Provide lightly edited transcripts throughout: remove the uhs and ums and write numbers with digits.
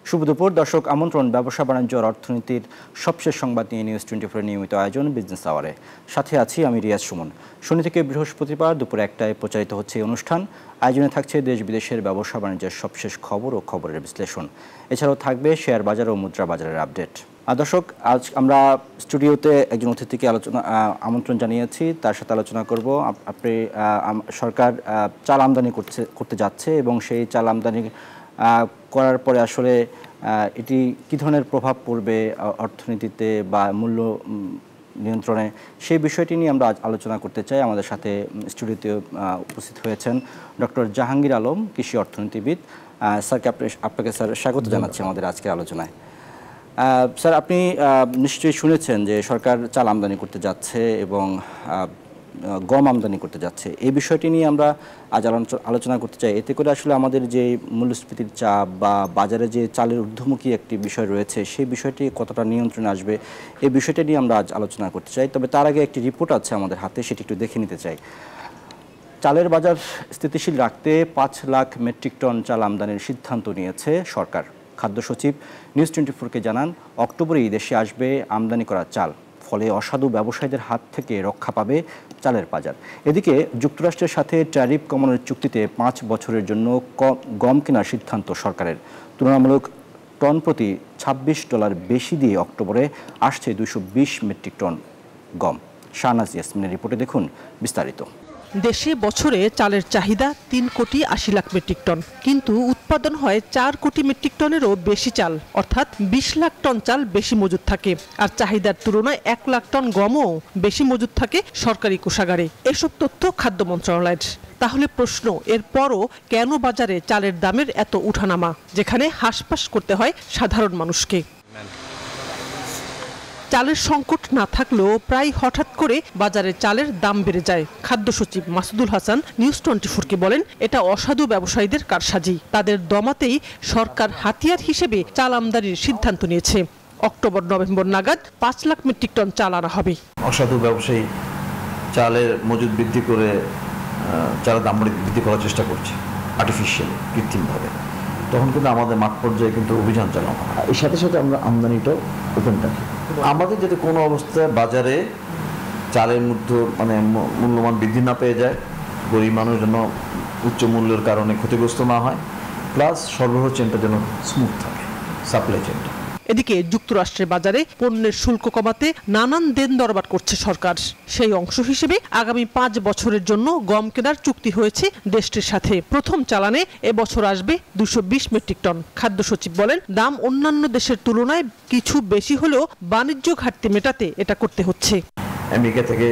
শুভ দুপুর দর্শক, আমন্ত্রণ ব্যবসা বাণিজ্য আর অর্থনীতির সবশেষ সংবাদ নিয়ে নিউজ 24 নিয়মিত আয়োজন বিজনেস আওয়ারে। সাথে আছি আমি রিয়াজ সুমন। শনি থেকে বৃহস্পতিবার দুপুর 1টায় প্রচারিত হচ্ছে এই অনুষ্ঠান। আয়োজনে থাকছে দেশ বিদেশের ব্যবসা বাণিজ্যের সবশেষ খবর ও খবরের বিশ্লেষণ। এছাড়াও থাকবে শেয়ার বাজার ও মুদ্রা বাজারের আপডেট। দর্শক, আজ আমরা স্টুডিওতে একজন অতিথিকে আমন্ত্রণ জানিয়েছি। তার সাথে আলোচনা করব আপনি সরকার চাল আমদানি করতে যাচ্ছে এবং সেই চাল আমদানি করার পরে আসলে এটি কী ধরনের প্রভাব পড়বে অর্থনীতিতে বা মূল্য নিয়ন্ত্রণে, সেই বিষয়টি নিয়ে আমরা আজ আলোচনা করতে চাই। আমাদের সাথে স্টুডিওতে উপস্থিত হয়েছেন ডক্টর জাহাঙ্গীর আলম, কৃষি অর্থনীতিবিদ। স্যারকে আপনাকে স্যার স্বাগত জানাচ্ছি আমাদের আজকের আলোচনায়। স্যার, আপনি নিশ্চয়ই শুনেছেন যে সরকার চাল আমদানি করতে যাচ্ছে এবং গম আমদানি করতে যাচ্ছে। এই বিষয়টি নিয়ে আমরা আজ আলোচনা করতে চাই। এতে করে আসলে আমাদের যে মূল্যস্ফীতির চাপ বা বাজারে যে চালের ঊর্ধ্বমুখী একটি বিষয় রয়েছে, সেই বিষয়টি কতটা নিয়ন্ত্রণে আসবে, এই বিষয়টি নিয়ে আমরা আজ আলোচনা করতে চাই। তবে তার আগে একটি রিপোর্ট আছে আমাদের হাতে, সেটি একটু দেখে নিতে চাই। চালের বাজার স্থিতিশীল রাখতে 5 লাখ মেট্রিক টন চাল আমদানির সিদ্ধান্ত নিয়েছে সরকার। খাদ্য সচিব নিউজ 24-কে জানান, অক্টোবরেই দেশে আসবে আমদানি করা চাল। ফলে অসাধু ব্যবসায়ীদের হাত থেকে রক্ষা পাবে চালের বাজার। এদিকে যুক্তরাষ্ট্রের সাথে ট্যারিফ কমানোর চুক্তিতে 5 বছরের জন্য গম কেনার সিদ্ধান্ত সরকারের। তুলনামূলক টন প্রতি $26 বেশি দিয়ে অক্টোবরে আসছে 220 মেট্রিক টন গম। শাহনাজ ইয়াসমিনের রিপোর্টে দেখুন বিস্তারিত। দেশে বছরে চালের চাহিদা 3,80,00,000 মেট্রিক টন, কিন্তু উৎপাদন হয় 4 কোটি মেট্রিক টনেরও বেশি চাল, অর্থাৎ 20 লাখ টন চাল বেশি মজুদ থাকে। আর চাহিদার তুলনায় 1 লাখ টন গমও বেশি মজুদ থাকে সরকারি কোষাগারে। এসব তথ্য খাদ্য মন্ত্রণালয়ের। তাহলে প্রশ্ন, এরপরও কেন বাজারে চালের দামের এত উঠানামা, যেখানে হাঁসফাঁস করতে হয় সাধারণ মানুষকে? চালের সংকট না থাকলেও প্রায় হঠাৎ করে বাজারে চালের দাম বেড়ে যায়। খাদ্য সচিব মাসুদুল হাসান নিউজ 24-কে বলেন, এটা অসাধু ব্যবসায়ীদের কারসাজি। তাদের দমাতেই সরকার হাতিয়ার হিসেবে চাল আমদানির সিদ্ধান্ত নিয়েছে। অক্টোবর-নভেম্বর নাগাদ 5 লাখ মেট্রিক টন চাল আনা হবে। অসাধু ব্যবসায়ী চালের মজুদ বৃদ্ধি করে চালের দাম বৃদ্ধি করার চেষ্টা করছে আর্টিফিশিয়াল, কৃত্রিমভাবে। তখন কিন্তু আমাদের মাঠ পর্যায়ে কিন্তু অভিযান চালানো হয়। এর সাথে সাথে আমরা আমদানিটাও ওপেন রাখি। আমাদের যাতে কোনো অবস্থায় বাজারে চালের মূল্যমান বৃদ্ধি না পেয়ে যায়, গরিব মানুষ যেন উচ্চ মূল্যের কারণে ক্ষতিগ্রস্ত না হয়, প্লাস সরবরাহ চেনটা যেন স্মুথ থাকে, সাপ্লাই চেনটা। এদিকে যুক্তরাষ্ট্রের বাজারে পণ্যের শুল্ক কমাতে নানান দেন দরবার করছে সরকার। সেই অংশ হিসেবে আগামী 5 বছরের জন্য গম কেনার চুক্তি হয়েছে দেশটির সাথে। প্রথম চালানে এবছর আসবে 220 মেট্রিক টন। খাদ্য সচিব বলেন, দাম অন্যান্য দেশের তুলনায় কিছু বেশি হলেও বাণিজ্য ঘাটতি মেটাতে এটা করতে হচ্ছে। আমেরিকা থেকে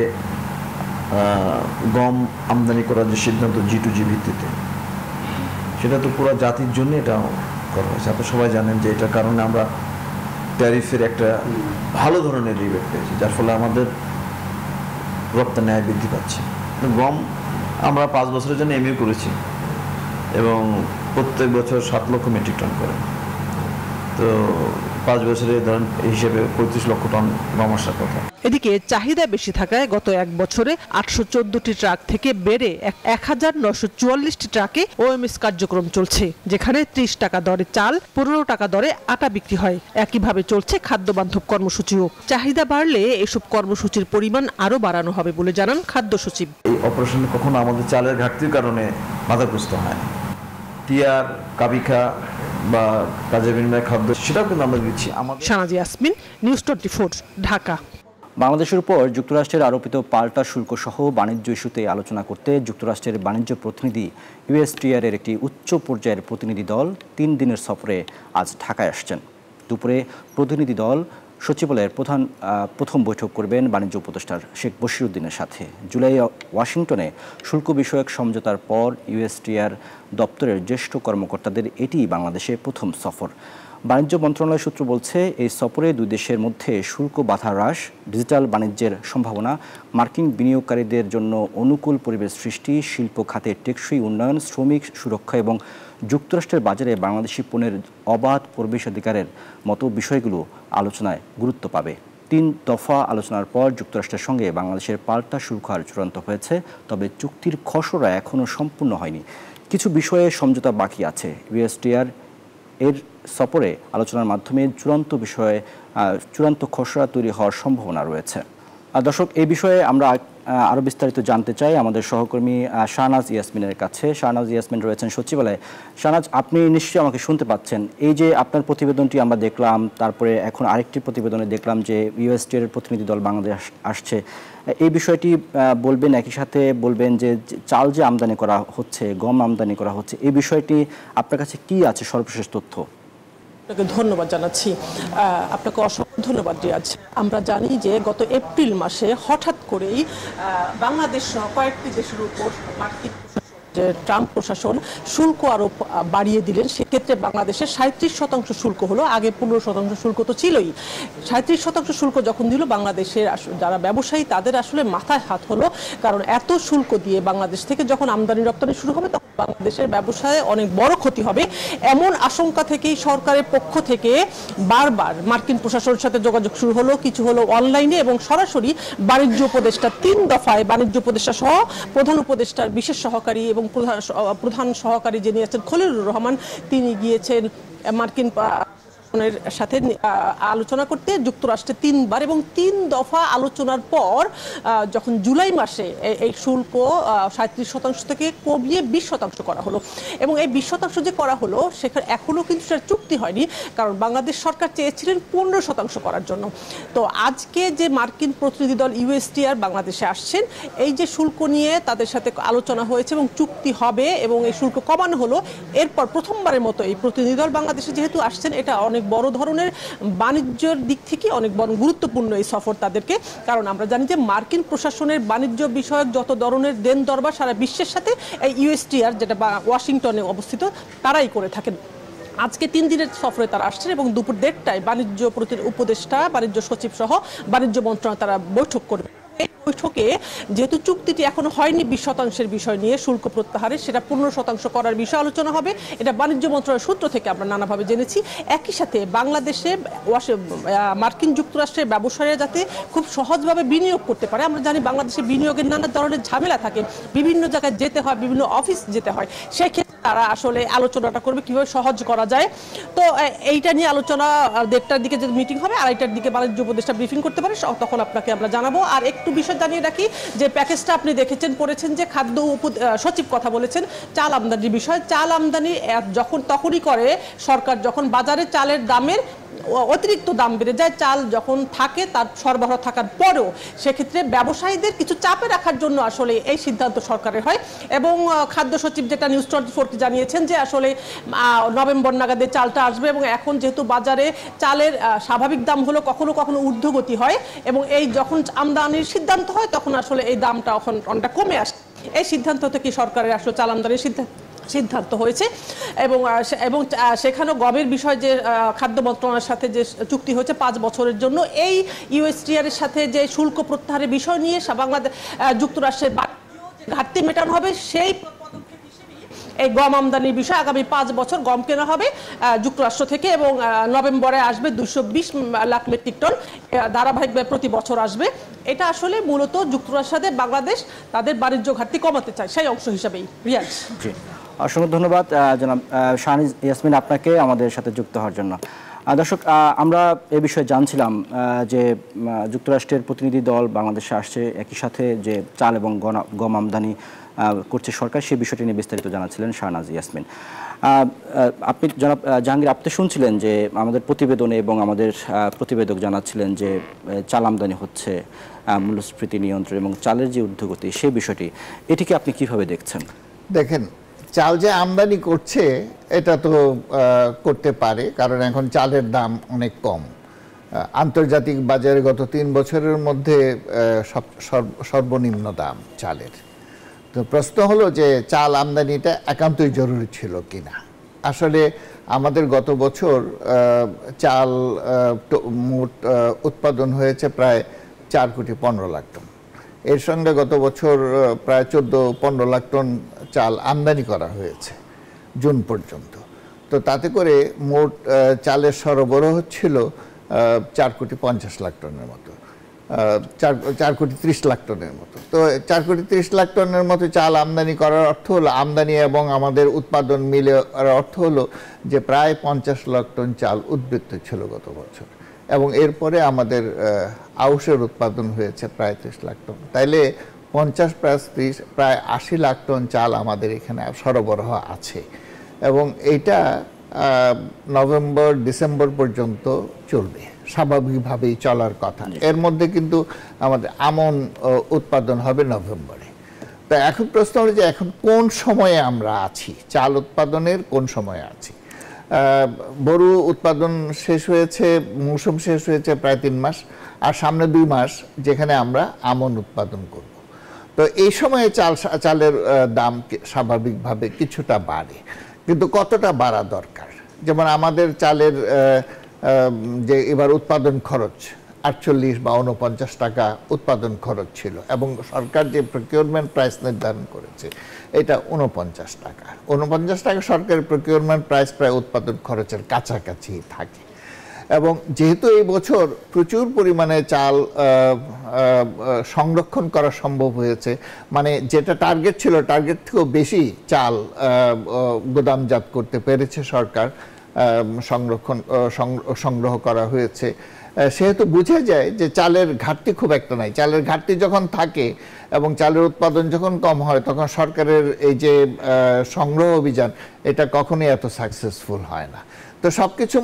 গম আমদানি করার যে সিদ্ধান্ত G2G ভিত্তিতে, সেটা তো পুরো জাতির জন্য এটা করা হয়েছে। আপনারা সবাই জানেন যে এটার কারণে আমরা ট্যারিফের একটা ভালো ধরনের রিবেট পেয়েছি, যার ফলে আমাদের রপ্তানি আয় বৃদ্ধি পাচ্ছে। গম আমরা 5 বছরের জন্য এমইউ করেছি এবং প্রত্যেক বছর 7 লক্ষ মেট্রিক টন করে। তো 5 বছরে ধরেন হিসেবে 35 লক্ষ টন গম আসার কথা। এদিকে চাহিদা বেশি থাকায় গত 1 বছরে 814টি ট্রাক থেকে বেড়ে 1944টি ট্রাকে ওএমএস কার্যক্রম চলছে, যেখানে 30 টাকা দরে চাল, 15 টাকা দরে আটা বিক্রি হয়। একইভাবে চলছে খাদ্যবান্ধব কর্মসূচিও। চাহিদা বাড়লে এসব কর্মসূচির পরিমাণ আরও বাড়ানো হবে বলে জানান খাদ্য সচিব। এই অপারেশনে কখনো আমাদের চালের ঘাটতির কারণে বাধাগ্রস্ত হয় না। টিআর, কাবিখা বা কাজের বিনিময়ে খাদ্য, সেটাও কিন্তু আমরা দিচ্ছি। শাহনাজ ইয়াসমিন, নিউজ 24, ঢাকা। বাংলাদেশের উপর যুক্তরাষ্ট্রের আরোপিত পাল্টা শুল্ক সহ বাণিজ্য ইস্যুতে আলোচনা করতে যুক্তরাষ্ট্রের বাণিজ্য প্রতিনিধি USTR-এর একটি উচ্চ পর্যায়ের প্রতিনিধি দল 3 দিনের সফরে আজ ঢাকায় আসছেন। দুপুরে প্রতিনিধি দল সচিবালয়ের প্রথম বৈঠক করবেন বাণিজ্য উপদেষ্টা শেখ বশিরউদ্দিনের সাথে। জুলাই ওয়াশিংটনে শুল্ক বিষয়ক সমঝোতার পর USTR দপ্তরের জ্যেষ্ঠ কর্মকর্তাদের এটি বাংলাদেশে প্রথম সফর। বাণিজ্য মন্ত্রণালয় সূত্র বলছে, এই সফরে দুই দেশের মধ্যে শুল্ক বাধা হ্রাস, ডিজিটাল বাণিজ্যের সম্ভাবনা, মার্কিন বিনিয়োগকারীদের জন্য অনুকূল পরিবেশ সৃষ্টি, শিল্প খাতে টেকসই উন্নয়ন, শ্রমিক সুরক্ষা এবং যুক্তরাষ্ট্রের বাজারে বাংলাদেশি পণ্যের অবাধ প্রবেশাধিকারের মতো বিষয়গুলো আলোচনায় গুরুত্ব পাবে। 3 দফা আলোচনার পর যুক্তরাষ্ট্রের সঙ্গে বাংলাদেশের পাল্টা শুল্ক হার চূড়ান্ত হয়েছে, তবে চুক্তির খসড়া এখনও সম্পূর্ণ হয়নি। কিছু বিষয়ে সমঝোতা বাকি আছে। USTR এর সফরে আলোচনার মাধ্যমে চূড়ান্ত খসড়া তৈরি হওয়ার সম্ভাবনা রয়েছে। দর্শক, এই বিষয়ে আমরা আরও বিস্তারিত জানতে চাই আমাদের সহকর্মী শাহনাজ ইয়াসমিনের কাছে। শাহনাজ ইয়াসমিন রয়েছেন সচিবালয়ে। শাহনাজ, আপনি নিশ্চয়ই আমাকে শুনতে পাচ্ছেন। এই যে আপনার প্রতিবেদনটি আমরা দেখলাম, তারপরে এখন আরেকটি প্রতিবেদনে দেখলাম যে ইউএসটিআর এর প্রতিনিধি দল বাংলাদেশ আসছে, এই বিষয়টি বলবেন, একই সাথে বলবেন যে চাল যে আমদানি করা হচ্ছে, গম আমদানি করা হচ্ছে, এই বিষয়টি আপনার কাছে কি আছে সর্বশেষ তথ্য? আপনাকে ধন্যবাদ জানাচ্ছি। আপনাকে অসংখ্য ধন্যবাদ রিয়াজ। আমরা জানি যে গত এপ্রিল মাসে হঠাৎ করেই বাংলাদেশ সহ কয়েকটি দেশের উপর ট্রাম্প প্রশাসন শুল্ক আরো বাড়িয়ে দিলেন। সেক্ষেত্রে বাংলাদেশের 37% শুল্ক হলো, আগে 15% শুল্ক তো ছিলই। 37% শুল্ক যখন দিল, বাংলাদেশের যারা ব্যবসায়ী তাদের আসলে মাথায় হাত হলো, কারণ এত শুল্ক দিয়ে বাংলাদেশ থেকে যখন আমদানি রপ্তানি শুরু হবে তখন বাংলাদেশের ব্যবসায় অনেক বড় ক্ষতি হবে। এমন আশঙ্কা থেকেই সরকারের পক্ষ থেকে বারবার মার্কিন প্রশাসনের সাথে যোগাযোগ শুরু হলো, কিছু হলো অনলাইনে এবং সরাসরি বাণিজ্য উপদেষ্টা 3 দফায় বাণিজ্য উপদেষ্টা সহ প্রধান উপদেষ্টার বিশেষ সহকারী এবং প্রধান সহকারী যিনি আছেন খলিলুর রহমান, তিনি গিয়েছেন মার্কিন সাথে আলোচনা করতে যুক্তরাষ্ট্রে 3 বার, এবং 3 দফা আলোচনার পর যখন জুলাই মাসে এই শুল্ক 37% থেকে কমিয়ে 20% করা হলো। এবং এই 20% যে করা হলো সেখানে এখনো কিন্তু সেটা চুক্তি হয়নি, কারণ বাংলাদেশ সরকার চেয়েছিলেন 15% করার জন্য। তো আজকে যে মার্কিন প্রতিনিধি দল ইউএসটিআর বাংলাদেশে আসছেন, এই যে শুল্ক নিয়ে তাদের সাথে আলোচনা হয়েছে এবং চুক্তি হবে এবং এই শুল্ক কমানো হলো। এরপর প্রথমবারের মতো এই প্রতিনিধি দল বাংলাদেশে যেহেতু আসছেন, এটা অনেক বড় ধরনের বাণিজ্যের দিক থেকে অনেক বড় গুরুত্বপূর্ণ এই সফর তাদেরকে, কারণ আমরা জানি যে মার্কিন প্রশাসনের বাণিজ্য বিষয়ক যত ধরনের দেন দরবার সারা বিশ্বের সাথে এই ইউএসটিআর, যেটা ওয়াশিংটনে অবস্থিত, তারাই করে থাকেন। আজকে 3 দিনের সফরে তারা আসছেন এবং দুপুর 1:30টায় বাণিজ্য উপদেষ্টা, বাণিজ্য সচিব সহ বাণিজ্য মন্ত্রণালয় তারা বৈঠক করবে। এই বৈঠকে যেহেতু চুক্তিটি এখনো হয়নি 20% বিষয় নিয়ে শুল্ক প্রত্যাহারের, সেটা 15% করার বিষয় আলোচনা হবে। এটা বাণিজ্য মন্ত্রণালয়ের সূত্র থেকে আমরা নানাভাবে জেনেছি। একই সাথে বাংলাদেশে মার্কিন যুক্তরাষ্ট্রের ব্যবসায়ীরা যাতে খুব সহজভাবে বিনিয়োগ করতে পারে। আমরা জানি বাংলাদেশে বিনিয়োগের নানা ধরনের ঝামেলা থাকে, বিভিন্ন জায়গায় যেতে হয়, বিভিন্ন অফিস যেতে হয়, সেই ক্ষেত্রে তারা আসলে আলোচনাটা করবে কিভাবে সহজ করা যায়। তো এইটা নিয়ে আলোচনা 1:30টার দিকে যে মিটিং হবে, 2:30টার দিকে বাণিজ্য উপদেষ্টা ব্রিফিং করতে পারে, তখন আপনাকে আমরা জানাবো। আর একটু বিষয় জানিয়ে রাখি যে প্যাকেজটা আপনি দেখেছেন, পড়েছেন যে খাদ্য সচিব কথা বলেছেন চাল আমদানির বিষয়। চাল আমদানি তখনই করে সরকার যখন বাজারে চালের দামের অতিরিক্ত দাম বেড়ে যায়, চাল যখন থাকে তার সরবরাহ থাকার পরেও, সেক্ষেত্রে ব্যবসায়ীদের কিছু চাপে রাখার জন্য আসলে এই সিদ্ধান্ত সরকারের হয়। এবং খাদ্য সচিব যেটা নিউজ 24 জানিয়েছেন যে আসলে নভেম্বর নাগাদে চালটা আসবে, এবং এখন যেহেতু বাজারে চালের স্বাভাবিক দাম হলো কখনো কখনো ঊর্ধ্বগতি হয়, এবং এই যখন আমদানির সিদ্ধান্ত হয় তখন আসলে এই দামটা অনেকটা কমে আসে। এই সিদ্ধান্ত থেকে সরকারের আসলে চাল আমদানির সিদ্ধান্ত হয়েছে। এবং সেখানেও গমের বিষয় যে খাদ্য মন্ত্রণালয়ের সাথে যে চুক্তি হয়েছে 5 বছরের জন্য, এই ইউএসটিআর এর সাথে যে শুল্ক প্রত্যাহারের বিষয় নিয়ে বাংলাদেশ যুক্তরাষ্ট্রের ঘাটতি মেটানো হবে, সেই এই গম আমদানির বিষয় আগামী 5 বছর গম কেনা হবে যুক্তরাষ্ট্র থেকে, এবং নভেম্বরে আসবে 220 লাখ মেট্রিক টন, ধারাবাহিকভাবে প্রতি বছর আসবে। এটা আসলে মূলত যুক্তরাষ্ট্রের সাথে বাংলাদেশ তাদের বাণিজ্য ঘাটতি কমাতে চায়, সেই অংশ হিসাবেই। রিয়াজ, অসংখ্য ধন্যবাদ জনাব শাহনাজ ইয়াসমিন আপনাকে আমাদের সাথে যুক্ত হওয়ার জন্য। দর্শক, আমরা এ বিষয়ে জানছিলাম যে যুক্তরাষ্ট্রের প্রতিনিধি দল বাংলাদেশে আসছে, একই সাথে যে চাল এবং গম আমদানি করছে সরকার, সেই বিষয়টি নিয়ে বিস্তারিত জানাচ্ছিলেন শাহনাজ ইয়াসমিন। আপনি জনাব জাহাঙ্গীর, আপনি শুনছিলেন যে আমাদের প্রতিবেদনে এবং আমাদের প্রতিবেদক জানাচ্ছিলেন যে চাল আমদানি হচ্ছে, মূল্যস্ফীতি নিয়ন্ত্রণ এবং চালের যে ঊর্ধ্বগতি, সেই বিষয়টি, এটিকে আপনি কিভাবে দেখছেন? দেখেন, চাল যে আমদানি করছে এটা তো করতে পারে, কারণ এখন চালের দাম অনেক কম। আন্তর্জাতিক বাজারে গত 3 বছরের মধ্যে সর্বনিম্ন দাম চালের। তো প্রশ্ন হলো যে চাল আমদানিটা একান্তই জরুরি ছিল কিনা। আসলে আমাদের গত বছর চাল মোট উৎপাদন হয়েছে প্রায় 4 কোটি 15 লাখ টন। এর সঙ্গে গত বছর প্রায় 14-15 লাখ টন চাল আমদানি করা হয়েছে জুন পর্যন্ত। তো তাতে করে মোট চালের সরবরাহ ছিল 4 কোটি 50 লাখ টনের মতো। 4,30,00,000 টনের মতো। তো 4,30,00,000 টনের মতো চাল আমদানি করার অর্থ হলো, আমদানি এবং আমাদের উৎপাদন মিলে অর্থ হলো যে প্রায় 50 লাখ টন চাল উদ্বৃত্ত ছিল গত বছর, এবং এরপরে আমাদের আউশের উৎপাদন হয়েছে প্রায় 30 লাখ টন। তাইলে 50 প্লাস 30 প্রায় 80 লাখ টন চাল আমাদের এখানে সরবরাহ আছে, এবং এইটা নভেম্বর ডিসেম্বর পর্যন্ত চলবে, স্বাভাবিকভাবেই চলার কথা। এর মধ্যে কিন্তু আমাদের আমন উৎপাদন হবে নভেম্বরে। তো এখন প্রশ্ন হলো যে এখন কোন সময়ে আমরা আছি, চাল উৎপাদনের কোন সময়ে আছি। বড়ু উৎপাদন শেষ হয়েছে, মৌসুম শেষ হয়েছে প্রায় 3 মাস, আর সামনে 2 মাস যেখানে আমরা আমন উৎপাদন করব। তো এই সময়ে চালের দাম স্বাভাবিকভাবে কিছুটা বাড়ে, কিন্তু কতটা বাড়া দরকার। যেমন আমাদের চালের যে এবার উৎপাদন খরচ 48 বা 49 টাকা উৎপাদন খরচ ছিল, এবং সরকার যে প্রকিউরমেন্ট প্রাইস নির্ধারণ করেছে এটা 49 টাকা। 49 টাকা সরকারের প্রকিউরমেন্ট প্রাইস প্রায় উৎপাদন খরচের কাছাকাছি থাকে। এবং যেহেতু এই বছর প্রচুর পরিমাণে চাল সংরক্ষণ করা সম্ভব হয়েছে, মানে যেটা টার্গেট ছিল টার্গেট থেকেও বেশি চাল গোদামজাত করতে পেরেছে সরকার, সংগ্রহ করা হয়েছে, সেহেতু বোঝা যায় যে চালের ঘাটতি খুব একটা নাই। চালের ঘাটতি যখন থাকে এবং চালের উৎপাদন যখন কম হয়, তখন সরকারের এই যে সংগ্রহ অভিযান এটা কখনোই এত সাকসেসফুল হয় না। তো সব কিছু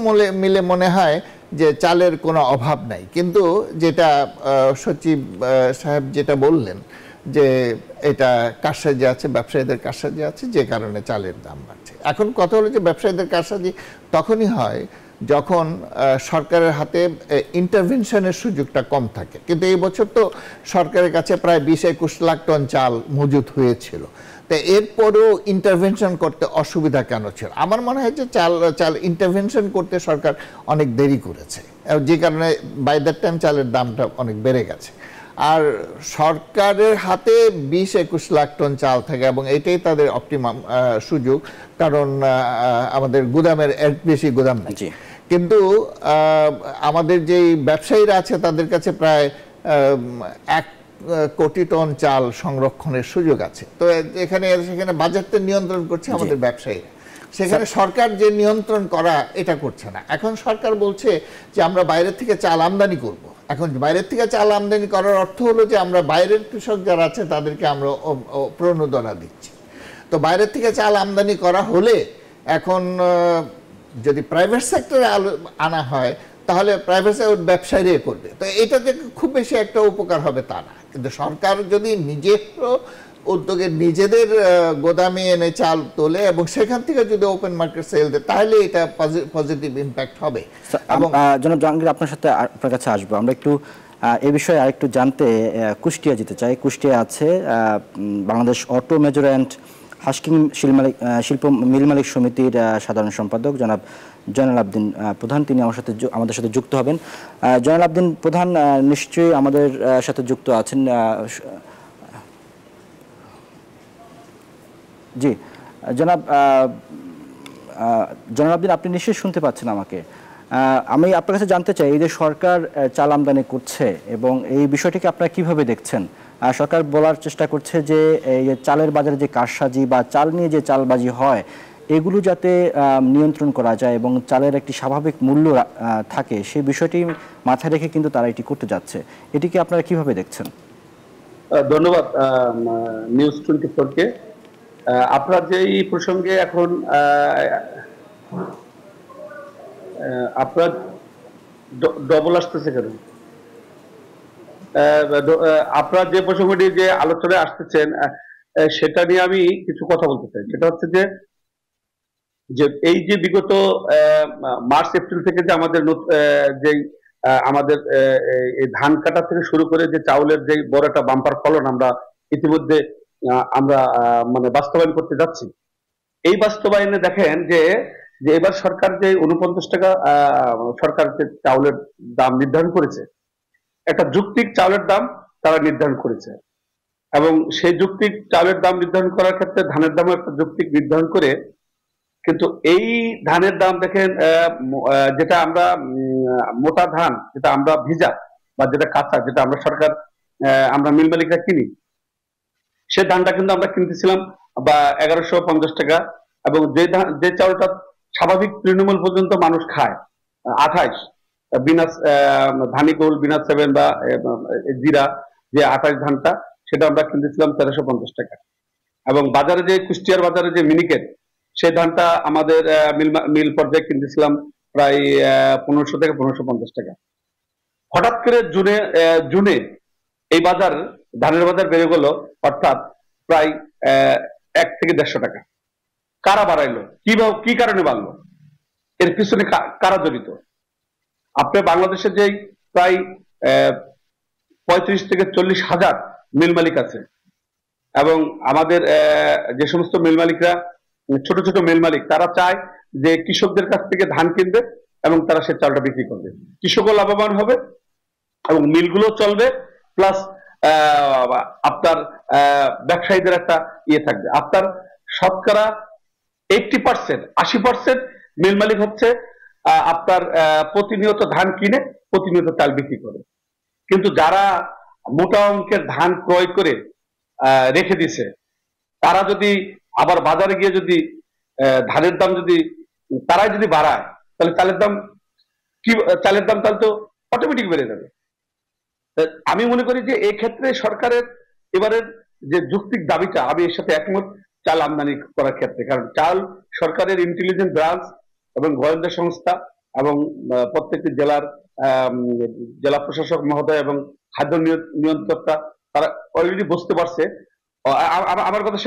মিলে মনে হয় যে চালের কোনো অভাব নাই। কিন্তু যেটা সচিব সাহেব যেটা বললেন যে এটা কারসাজি আছে, ব্যবসায়ীদের কারসাজি আছে, যে কারণে চালের দাম বাড়ছে। এখন কথা হলো যে ব্যবসায়ীদের কারসাজি তখনই হয় যখন সরকারের হাতে ইন্টারভেনশনের সুযোগটা কম থাকে। কিন্তু এই বছর তো সরকারের কাছে প্রায় 20-21 লাখ টন চাল মজুত হয়েছিল, তো এরপরেও ইন্টারভেনশন করতে অসুবিধা কেন ছিল? আমার মনে হয় যে চাল ইন্টারভেনশন করতে সরকার অনেক দেরি করেছে, যে কারণে বাই দ্যাট টাইম চালের দামটা অনেক বেড়ে গেছে। আর সরকারের হাতে 20-21 লাখ টন চাল থাকে, এবং এটাই তাদের অপটিমাম সুযোগ, কারণ আমাদের গুদামের এর বেশি গুদাম নেই। কিন্তু আমাদের যেই ব্যবসায়ীরা আছে তাদের কাছে প্রায় 1 কোটি টন চাল সংরক্ষণের সুযোগ আছে। তো সেখানে বাজেটটা নিয়ন্ত্রণ করছে আমাদের ব্যবসায়ীরা, সেখানে সরকার যে নিয়ন্ত্রণ করা এটা করছে না। এখন সরকার বলছে যে আমরা বাইরের থেকে চাল আমদানি করব। এখন বাইরের থেকে চাল আমদানি করার অর্থ হলো যে আমরা বাইরের কৃষক যারা আছে তাদেরকে আমরা প্রণোদনা দিচ্ছি। তো বাইরের থেকে চাল আমদানি করা হলে এখন যদি প্রাইভেট সেক্টরে আনা হয় তাহলে প্রাইভেট সেক্টর ব্যবসায়ীরা করবে, তো এটাতে খুব বেশি একটা উপকার হবে তা না। কিন্তু সরকার যদি নিজের উদ্যোগে নিজেদের গোদামে এনে চাল তোলে এবং সেখান থেকে যদি ওপেন মার্কেট সেল দেয়, তাহলে এটা পজিটিভ ইম্প্যাক্ট হবে। এবং জনাব জাহাঙ্গীর, আপনার সাথে আপনার কাছে আসবো। আমরা একটু এই বিষয়ে আরেকটু জানতে কুষ্টিয়া যেতে চাই। কুষ্টিয়া আছে Bangladesh auto major and husking শিল্প মিল মালিক সমিতির সাধারণ সম্পাদক জনাব জয়নাল আবদিন প্রধান, তিনি আমাদের সাথে যুক্ত হবেন। জয়নাল আবদিন প্রধান নিশ্চয়ই আমাদের সাথে যুক্ত আছেন। জি জনাব আবদিন, আপনি নিশ্চয়ই শুনতে পাচ্ছেন আমাকে? আমি আপনার কাছে জানতে চাই, এই যে সরকার চাল আমদানি করছে এবং এই বিষয়টিকে আপনারা কিভাবে দেখছেন? সরকার বলার চেষ্টা করছে যে এই চালের বাজারে যে কারসাজি বা চাল নিয়ে যে চালবাজি হয় এগুলো যাতে নিয়ন্ত্রণ করা যায় এবং চালের একটি স্বাভাবিক মূল্য থাকে, সেই বিষয়টি মাথায় রেখে কিন্তু তারা এটি করতে যাচ্ছে। এটিকে আপনারা কিভাবে দেখছেন? ধন্যবাদ নিউজ 24-কে। আপনার যে এই প্রসঙ্গে এখন আপনার ডবল আসতেছে কেন? আপনার যে প্রসঙ্গটি যে আলোচনায় আসতেছেন সেটা নিয়ে আমি কিছু কথা বলতে চাই। সেটা হচ্ছে যে এই যে বিগত মার্চ এপ্রিল থেকে যে আমাদের ধান কাটা থেকে শুরু করে যে চাউলের যে বড় একটা বাম্পার ফলন আমরা ইতিমধ্যে মানে বাস্তবায়ন করতে যাচ্ছি, এই বাস্তবায়নে দেখেন যে এবার সরকার যে 49 টাকা সরকার যে চাউলের দাম নির্ধারণ করেছে, একটা যৌক্তিক চাউলের দাম তারা নির্ধারণ করেছে, এবং সেই যৌক্তিক চাউলের দাম নির্ধারণ করার ক্ষেত্রে ধানের দামও একটা যৌক্তিক নির্ধারণ করে। কিন্তু এই ধানের দাম দেখেন, যেটা আমরা মোটা ধান, যেটা আমরা ভিজা, বা যেটা কাঁচা, যেটা আমরা সরকার আমরা মিল মালিকরা কিনি, সে ধানটা কিন্তু আমরা কিনতেছিলাম বা 1150 টাকা, এবং যে চাউলটা স্বাভাবিক তৃণমূল পর্যন্ত মানুষ খায় 28, বিনাস ধানি গোল, বিনাস 7 বা জিরা, যে 28 ধানটা, সেটা আমরা কিনতেছিলাম 1350 টাকা। এবং বাজারে যে কুষ্টিয়ার বাজারে যে মিনিকেট, সেই ধানটা আমাদের মিল পর্যায়ে কিনতেছিলাম প্রায় 1500 থেকে 1550 টাকা। হঠাৎ করে জুনে এই ধানের বাজার বেড়ে গেল, অর্থাৎ প্রায় 1 থেকে 150 টাকা। কারা বাড়াইলো, কি কারণে বাড়লো, এর পিছনে কারা জড়িত? আপনার বাংলাদেশের যে প্রায় 35 থেকে 40 হাজার মিল মালিক আছে, এবং আমাদের যে সমস্ত মিল মালিকরা ছোট ছোট মিল মালিক, তারা চায় যে কৃষকদের কাছ থেকে ধান কিনবে এবং তারা সে চালটা বিক্রি করবে, কৃষকও লাভবান হবে এবং মিলগুলো চলবে, প্লাস আপনার ব্যবসায়ীদের একটা ইয়ে থাকবে। আপনার শতকরা 80% মিল মালিক হচ্ছে আপনার প্রতিনিয়ত ধান কিনে প্রতিনিয়ত চাল বিক্রি করে। কিন্তু যারা মোটা অঙ্কের ধান ক্রয় করে রেখে দিছে, তারা যদি আবার বাজারে গিয়ে যদি ধানের দাম যদি তারাই যদি বাড়ায়, তাহলে চালের দাম তাহলে তো অটোমেটিক বেড়ে যাবে। আমি মনে করি যে এই ক্ষেত্রে সরকারের এবারের যে যৌক্তিক দাবিটা, আমি এর সাথে একমত চাল আমদানি করার ক্ষেত্রে। কারণ চাল সরকারের ইন্টেলিজেন্স ব্রাঞ্চ এবং গোয়েন্দা সংস্থা এবং প্রত্যেকটি জেলা প্রশাসক মহোদয় এবং খাদ্য নিয়ন্ত্রকরা, তারা অলরেডি বুঝতে পারছে, আমার কথা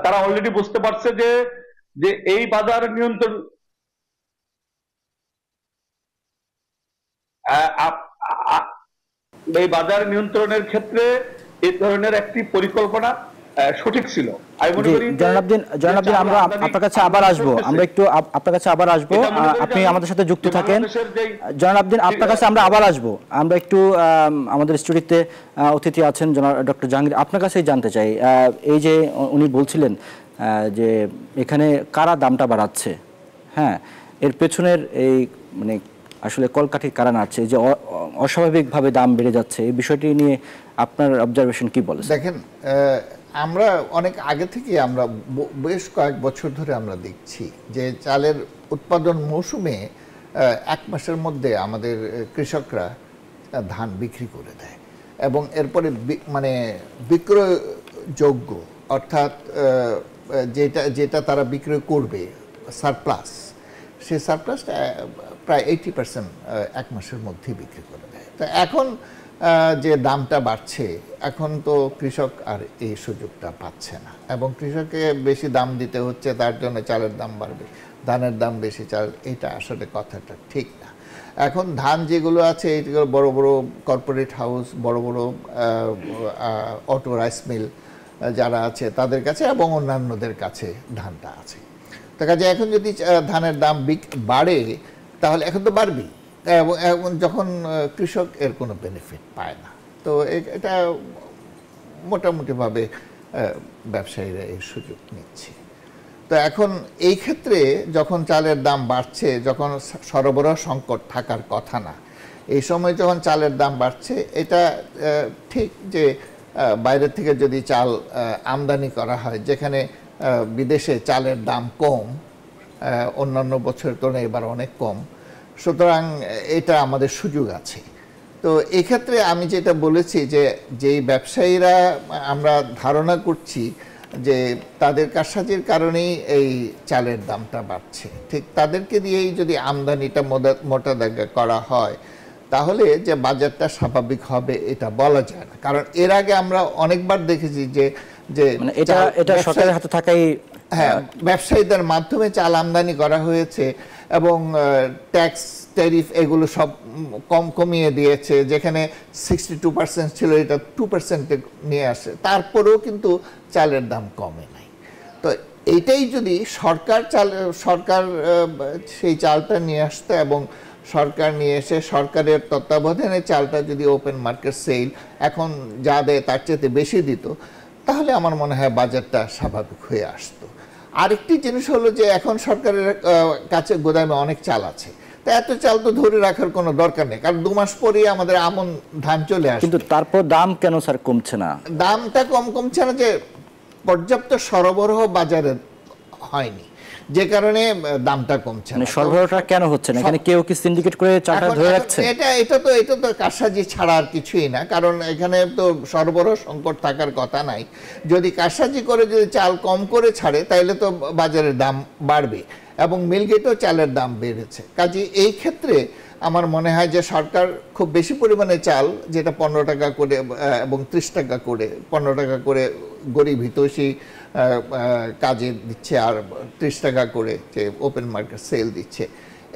তারা অলরেডি বুঝতে পারছে যে এই বাজার নিয়ন্ত্রণ এই বাজার নিয়ন্ত্রণের ক্ষেত্রে এই ধরনের একটি পরিকল্পনা সঠিক ছিল। আমি মনে করি জনাবদ্দিন, আমরা আপনার কাছে আবার আসবো, আপনি আমাদের সাথে যুক্ত থাকেন। জনাবদ্দিন, আপনার কাছে আমরা আবার আসবো। আমরা একটু আমাদের স্টুডিওতে অতিথি আছেন ডক্টর জাহাঙ্গীর, আপনার কাছেই জানতে চাই, এই যে উনি বলছিলেন যে এখানে কারা দামটা বাড়াচ্ছে, হ্যাঁ, এর পেছনের এই মানে আসলে কলকাঠির কারণ আছে যে অস্বাভাবিকভাবে দাম বেড়ে যাচ্ছে, এই বিষয়টি নিয়ে আপনার অবজারভেশন কি বলে? দেখেন, আমরা অনেক আগে থেকে আমরা বেশ কয়েক বছর ধরে আমরা দেখছি যে চালের উৎপাদন মৌসুমে 1 মাসের মধ্যে আমাদের কৃষকরা ধান বিক্রি করে দেয়, এবং এরপরে মানে বিক্রয়যোগ্য, অর্থাৎ যেটা তারা বিক্রয় করবে সারপ্লাস, সেই সারপ্লাসটা প্রায় 80% 1 মাসের মধ্যেই বিক্রি করে দেয়। তো এখন যে দামটা বাড়ছে, এখন তো কৃষক আর এই সুযোগটা পাচ্ছে না, এবং কৃষককে বেশি দাম দিতে হচ্ছে, তার জন্য চালের দাম বাড়বে, ধানের দাম বেশি, চাল, এটা আসলে কথাটা ঠিক না। এখন ধান যেগুলো আছে, এইগুলো বড় বড় কর্পোরেট হাউস, বড় বড় অটো রাইস মিল যারা আছে তাদের কাছে এবং অন্যান্যদের কাছে ধানটা আছে। তো কাজে এখন যদি ধানের দাম বাড়ে, তাহলে এখন তো বাড়বেই, এবং যখন কৃষক এর কোনো বেনিফিট পায় না, তো এটা মোটামুটিভাবে ব্যবসায়ীরা এই সুযোগ নিচ্ছে। তো এখন এই ক্ষেত্রে যখন চালের দাম বাড়ছে, যখন সরবরাহ সংকট থাকার কথা না, এই সময় যখন চালের দাম বাড়ছে, এটা ঠিক যে বাইরে থেকে যদি চাল আমদানি করা হয়, যেখানে বিদেশে চালের দাম কম, অন্যান্য বছরের তুলনায় এবার অনেক কম, সুতরাং এটা আমাদের সুযোগ আছে। তো এই ক্ষেত্রে আমি যেটা বলেছি যে যেই ব্যবসায়ীরা আমরা ধারণা করছি যে তাদের কারসাজির কারণেই এই চালের দামটা বাড়ছে, ঠিক তাদেরকে দিয়েই যদি আমদানিটা মোটা দাগে করা হয়, তাহলে যে বাজারটা স্বাভাবিক হবে এটা বলা যায় না। কারণ এর আগে আমরা অনেকবার দেখেছি যে এটা সরকারের হাতে থাকাই, হ্যাঁ, ব্যবসায়ীদের মাধ্যমে চাল আমদানি করা হয়েছে এবং ট্যাক্স ট্যারিফ এগুলো সব কমিয়ে দিয়েছে, যেখানে 62% ছিল, এটা 2% নিয়ে আসে, তারপরেও কিন্তু চালের দাম কমে নাই। তো এইটাই যদি সরকার সেই চালটা নিয়ে আসতো এবং সরকার নিয়ে এসে সরকারের তত্ত্বাবধানে চালটা যদি ওপেন মার্কেট সেল এখন যা দেয় তার চেয়ে বেশি দিত, তাহলে আমার মনে হয় বাজারটা স্বাভাবিক হয়ে আসতো। আরেকটি জিনিস হলো যে এখন সরকারের কাছে গোদামে অনেক চাল আছে, তা এত চাল তো ধরে রাখার কোনো দরকার নেই, কারণ 2 মাস পরেই আমাদের আমন ধান চলে আসে। কিন্তু তারপর দাম কেন স্যার কমছে না? দামটা কমছে না যে পর্যাপ্ত সরবরাহ বাজারে হয়নি, যে কারণে দামটা কমছে না। সরবরাহটা কেন হচ্ছে না? এখানে কেউ কি সিন্ডিকেট করে চালটা ধরে রাখছে? এটা তো কারসাজি ছাড়া আর কিছুই না, কারণ এখানে তো সরবরাহ সংকট থাকার কথা নাই। যদি কারসাজি করে যদি চাল কম করে ছাড়ে তাহলে তো বাজারের দাম বাড়বে, এবং মিলগেটেও চালের দাম বেড়েছে। কাজে এই ক্ষেত্রে আমার মনে হয় যে সরকার খুব বেশি পরিমাণে চাল, যেটা 15 টাকা করে এবং 30 টাকা করে, 15 টাকা করে গরিব হিতৈষী কাজে দিচ্ছে, আর 30 টাকা করে যে ওপেন মার্কেট সেল দিচ্ছে,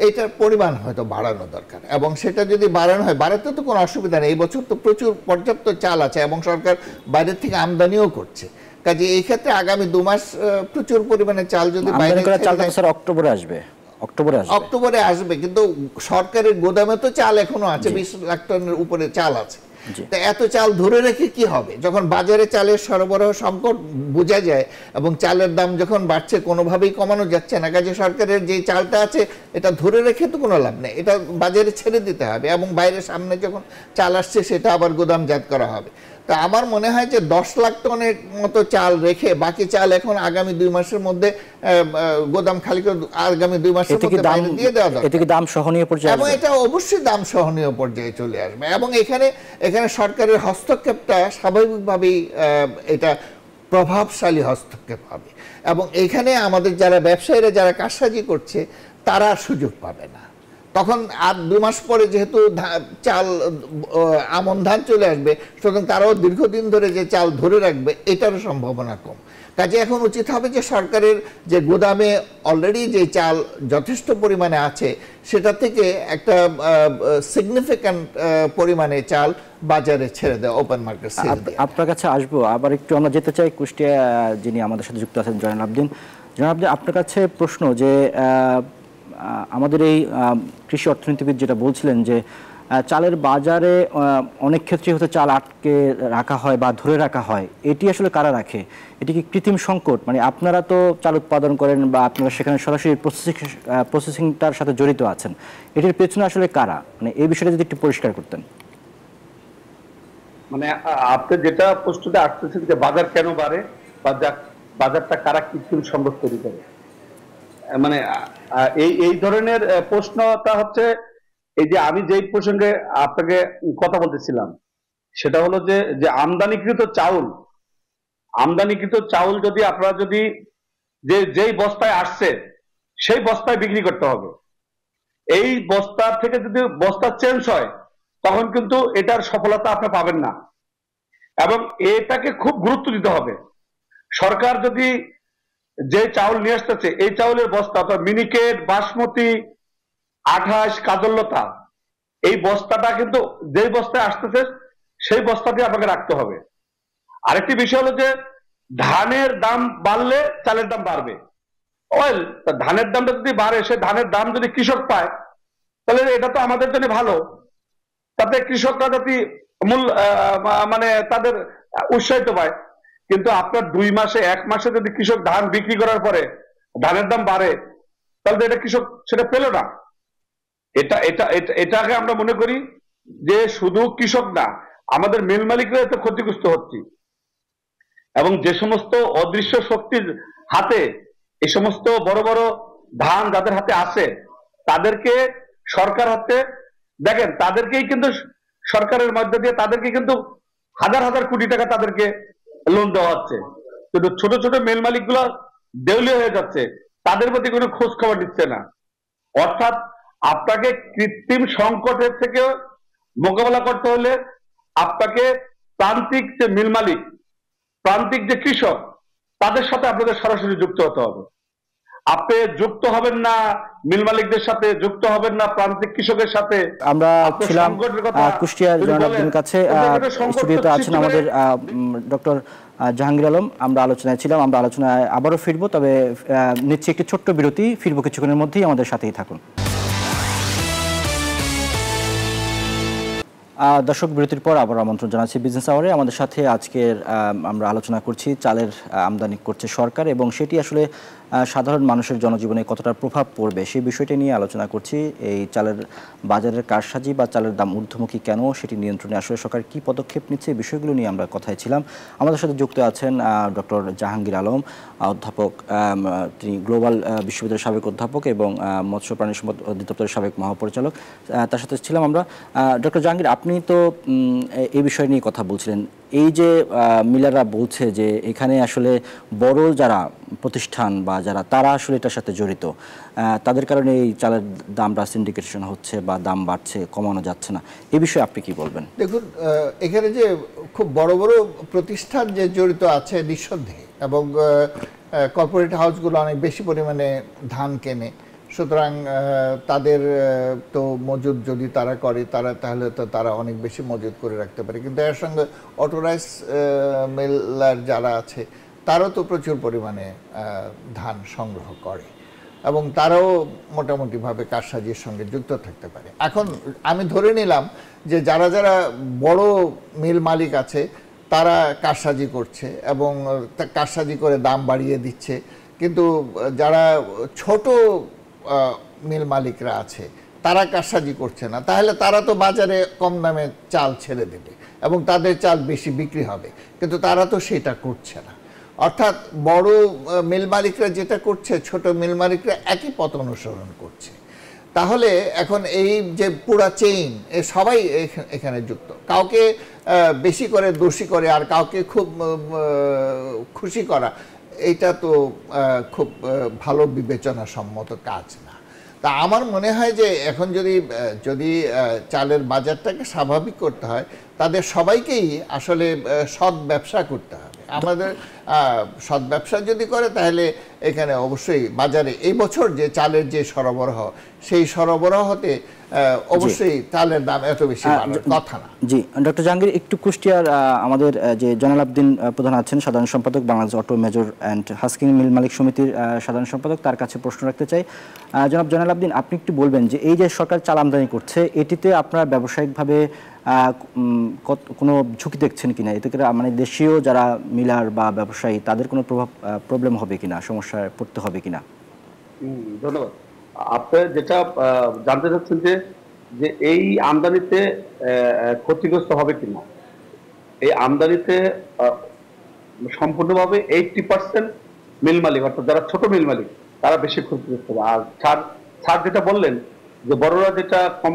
এইটার পরিমাণ হয়তো বাড়ানো দরকার। এবং সেটা যদি বাড়ানো হয়, বাড়াতে তো কোনো অসুবিধা নেই, এই বছর তো প্রচুর পর্যাপ্ত চাল আছে এবং সরকার বাইরের থেকে আমদানিও করছে। কাজে এই ক্ষেত্রে আগামী 2 মাস প্রচুর পরিমাণে চাল যদি বাইরে অক্টোবরে আসবে, কিন্তু সরকারের গোদামে তো চাল এখনো আছে, 20 লাখ টনের উপরে চাল আছে। তো এত চাল ধরে রেখে কি হবে, যখন বাজারে চালের সরবরাহ সংকট বোঝা যায় এবং চালের দাম যখন বাড়ছে, কোনোভাবেই কমানো যাচ্ছে না। কাজে সরকারের যে চালটা আছে এটা ধরে রেখে তো কোনো লাভ নেই, এটা বাজারে ছেড়ে দিতে হবে, এবং বাইরের সামনে যখন চাল আসছে সেটা আবার গোদামজাত করা হবে। তা আমার মনে হয় যে 10 লাখ টনের মতো চাল রেখে বাকি চাল এখন আগামী 2 মাসের মধ্যে গোদাম খালি করে আগামী 2 মাসের মধ্যে বাইরে দিয়ে দেওয়া দরকার। এটা কি দাম সহনীয় পর্যায়ে আসবে? এবং এটা অবশ্যই দাম সহনীয় পর্যায়ে চলে আসবে, এবং এখানে সরকারের হস্তক্ষেপটা স্বাভাবিকভাবেই এটা প্রভাবশালী হস্তক্ষেপ হবে, এবং এখানে আমাদের যারা ব্যবসায়ীরা যারা কারসাজি করছে তারা সুযোগ পাবে না। তখন আর 2 মাস পরে যেহেতু চাল আমন ধান চলে আসবে, সুতরাং তারাও দীর্ঘদিন ধরে যে চাল ধরে রাখবে এটারও সম্ভাবনা কম। কাজে এখন উচিত হবে যে সরকারের যে গোদামে অলরেডি যে চাল যথেষ্ট পরিমাণে আছে সেটা থেকে একটা সিগনিফিক্যান্ট পরিমাণে চাল বাজারে ছেড়ে দেয়, ওপেন মার্কেট সেল দেয়। আপনার কাছে আসবো, আবার একটু আমরা যেতে চাই কুষ্টিয়া, যিনি আমাদের সাথে যুক্ত আছেন জয়নাল আবদিন। জয়নাল আবদিন, আপনার কাছে প্রশ্ন যে আমাদের এই কৃষি অর্থনীতিবিদ যেটা বলছিলেন যে চালের বাজারে অনেক ক্ষেত্রে হয়তো চাল আটকে রাখা হয় বা ধরে রাখা হয়, এটি আসলে কারা রাখে? এটি কি কৃত্রিম সংকট? মানে আপনারা তো চাল উৎপাদন করেন বা আপনারা সেখানে সরাসরি প্রসেসিংটার সাথে জড়িত আছেন, এটির পেছনে আসলে কারা? মানে এই বিষয়টা যদি একটু পরিষ্কার করতেন। মানে আপনি যেটা প্রশ্নটা আসতেছেন যে বাজার কেন বাড়ে বা বাজারটা কারা কৃত্রিম সংকট তৈরি করে, মানে এই ধরনের প্রশ্নটা হচ্ছে এই যে আমি যেই প্রসঙ্গে আপনাকে কথা বলতেছিলাম সেটা হলো যে আমদানিকৃত চাউল যদি আপনারা যদি যেই বস্তায় আসছে সেই বস্তায় বিক্রি করতে হবে। এই বস্তা থেকে যদি বস্তা চেঞ্জ হয় তখন কিন্তু এটার সফলতা আপনি পাবেন না, এবং এটাকে খুব গুরুত্ব দিতে হবে। সরকার যদি যে চাউল নিয়ে আসতেছে এই চাউলের বস্তা অর্থাৎ মিনিকেট, বাসমতি, 28, কাজললতা, এই বস্তাটা কিন্তু যেই বস্তায় আসতেছে সেই বস্তাটি আপনাকে রাখতে হবে। আরেকটি বিষয় হলো যে ধানের দাম বাড়লে চালের দাম বাড়বে। ধানের দামটা যদি বাড়ে, সে ধানের দাম যদি কৃষক পায় তাহলে এটা তো আমাদের জন্য ভালো, তাতে কৃষকরা যদি মানে তাদের উৎসাহিত পায়। কিন্তু আপনার 2 মাসে 1 মাসে যদি কৃষক ধান বিক্রি করার পরে ধানের দাম বাড়ে তাহলে এটা কৃষক সেটা পেল না। এটাকে আমরা মনে করি যে শুধু কৃষক না, আমাদের মিল মালিকরা এতে ক্ষতিগ্রস্ত হচ্ছে, এবং যে সমস্ত অদৃশ্য শক্তির হাতে এই সমস্ত বড় বড় ধান যাদের হাতে আছে তাদেরকে সরকার হাতে দেখেন, তাদেরকেই কিন্তু সরকারের মধ্যে দিয়ে তাদেরকে কিন্তু হাজার হাজার কোটি টাকা তাদেরকে লোন দেওয়া হচ্ছে, কিন্তু ছোট ছোট মিল মালিক গুলো দেউলিয়া হয়ে যাচ্ছে, তাদের প্রতি কোনো খোঁজ খবর দিচ্ছে না। অর্থাৎ আপনাকে কৃত্রিম সংকটের থেকে মোকাবেলা করতে হলে আপনাকে প্রান্তিক যে মিল মালিক, প্রান্তিক যে কৃষক, তাদের সাথে আপনাদের সরাসরি যুক্ত হতে হবে। আপনি যুক্ত হবেন না মিল মালিকদের সাথে, যুক্ত হবেন না প্রান্তিক কৃষকের সাথে। আমরা ছিলাম কুষ্টিয়ার জয়নাল আবদিনের কাছে, স্টুডিওতে আছেন আমাদের ডক্টর জাহাঙ্গীর আলম। আমরা আলোচনায় ছিলাম, আমরা আলোচনায় আবারও ফিরবো, তবে নিচ্ছি একটি ছোট্ট বিরতি, ফিরবো কিছুক্ষণের মধ্যেই, আমাদের সাথেই থাকুন। দর্শক, বিরতির পর আবার আমন্ত্রণ জানাচ্ছি বিজনেস আওয়ারে। আমাদের সাথে আজকের আমরা আলোচনা করছি চালের আমদানি করছে সরকার, এবং সেটি আসলে সাধারণ মানুষের জনজীবনে কতটা প্রভাব পড়বে সেই বিষয়টি নিয়ে আলোচনা করছি। এই চালের বাজারের কারসাজি বা চালের দাম ঊর্ধ্বমুখী কেন, সেটি নিয়ন্ত্রণে আসলে সরকার কী পদক্ষেপ নিচ্ছে, এই বিষয়গুলো নিয়ে আমরা কথায় ছিলাম। আমাদের সাথে যুক্ত আছেন ডক্টর জাহাঙ্গীর আলম, অধ্যাপক, তিনি গ্লোবাল বিশ্ববিদ্যালয়ের সাবেক অধ্যাপক এবং মৎস্য প্রাণী সম্পদ অধিদপ্তরের সাবেক মহাপরিচালক। তার সাথে ছিলাম আমরা। ডক্টর জাহাঙ্গীর, আপনি তো এই বিষয় নিয়ে কথা বলছিলেন। এই যে মিলাররা বলছে যে এখানে আসলে বড় যারা প্রতিষ্ঠান বা যারা তারা আসলে এটার সাথে জড়িত, তাদের কারণে এই চালের দামটা সিন্ডিকেশন হচ্ছে বা দাম বাড়ছে, কমানো যাচ্ছে না, এই বিষয়ে আপনি কি বলবেন? দেখুন, এখানে যে খুব বড় বড় প্রতিষ্ঠান যে জড়িত আছে নিঃসন্দেহে, এবং কর্পোরেট হাউসগুলো অনেক বেশি পরিমাণে ধান কেনে, সুতরাং তাদের তো মজুদ যদি তারা করে তাহলে তো তারা অনেক বেশি মজুদ করে রাখতে পারে। কিন্তু এর সঙ্গে অটোরাইস মিলার যারা আছে তারাও তো প্রচুর পরিমাণে ধান সংগ্রহ করে এবং তারাও মোটামুটিভাবে কারসাজির সঙ্গে যুক্ত থাকতে পারে। এখন আমি ধরে নিলাম যে যারা যারা বড় মিল মালিক আছে তারা কারসাজি করছে এবং কারসাজি করে দাম বাড়িয়ে দিচ্ছে, কিন্তু যারা ছোট মিল মালিকরা আছে তারা কারসাজি করছে না, তাহলে তারা তো বাজারে কম দামে চাল ছেড়ে দেবে এবং তাদের চাল বেশি বিক্রি হবে, কিন্তু তারা তো সেটা করছে না। অর্থাৎ বড় মিল মালিকরা যেটা করছে, ছোট মিল মালিকরা একই পথ অনুসরণ করছে। তাহলে এখন এই যে পুরা চেইন, সবাই এখানে যুক্ত, কাউকে বেশি করে দোষী করে আর কাউকে খুব খুশি করা, এটা তো খুব ভালো বিবেচনা সম্মত কাজ না। তা আমার মনে হয় যে এখন যদি চালের বাজারটাকে স্বাভাবিক করতে হয়, তাদের সবাইকেই আসলে সৎ ব্যবসা করতে হবে। আমাদের সৎ ব্যবসা যদি করে তাহলে এখানে অবশ্যই বাজারে এই বছর যে চালের যে সরবরাহ, সেই সরবরাহতে অবশ্যই চালের দাম এত বেশি বাড়ার কথা না। জি ডক্টর জাহাঙ্গীর, একটু কুষ্টিয়ার আমাদের যে জয়নাল আবদিন প্রধান আছেন, সাধারণ সম্পাদক, Bangladesh auto major and husking mill মালিক সমিতির সাধারণ সম্পাদক, তার কাছে প্রশ্ন রাখতে চাই। জনাব জয়নাল আবদিন, আপনি একটু বলবেন যে এই যে সরকার চাল আমদানি করছে, এটিতে আপনারা ব্যবসায়িকভাবে কোনো ঝুঁকি দেখছেন কিনা? এতে করে মানে দেশীয় যারা মিলার বা ব্যবসায়ী তাদের কোনো প্রবলেম হবে কিনা, সমস্যায় পড়তে হবে কিনা? ধন্যবাদ। আপনি যেটা জানতে চাচ্ছেন যে এই আমদানিতে ক্ষতিগ্রস্ত হবে কিনা, এই আমদানিতে সম্পূর্ণভাবে 80% মিল মালিক, অর্থাৎ যারা ছোট মিল মালিক, তারা বেশি ক্ষতিগ্রস্ত হবে। আর ছাড় যেটা বললেন যে বড়রা যেটা কম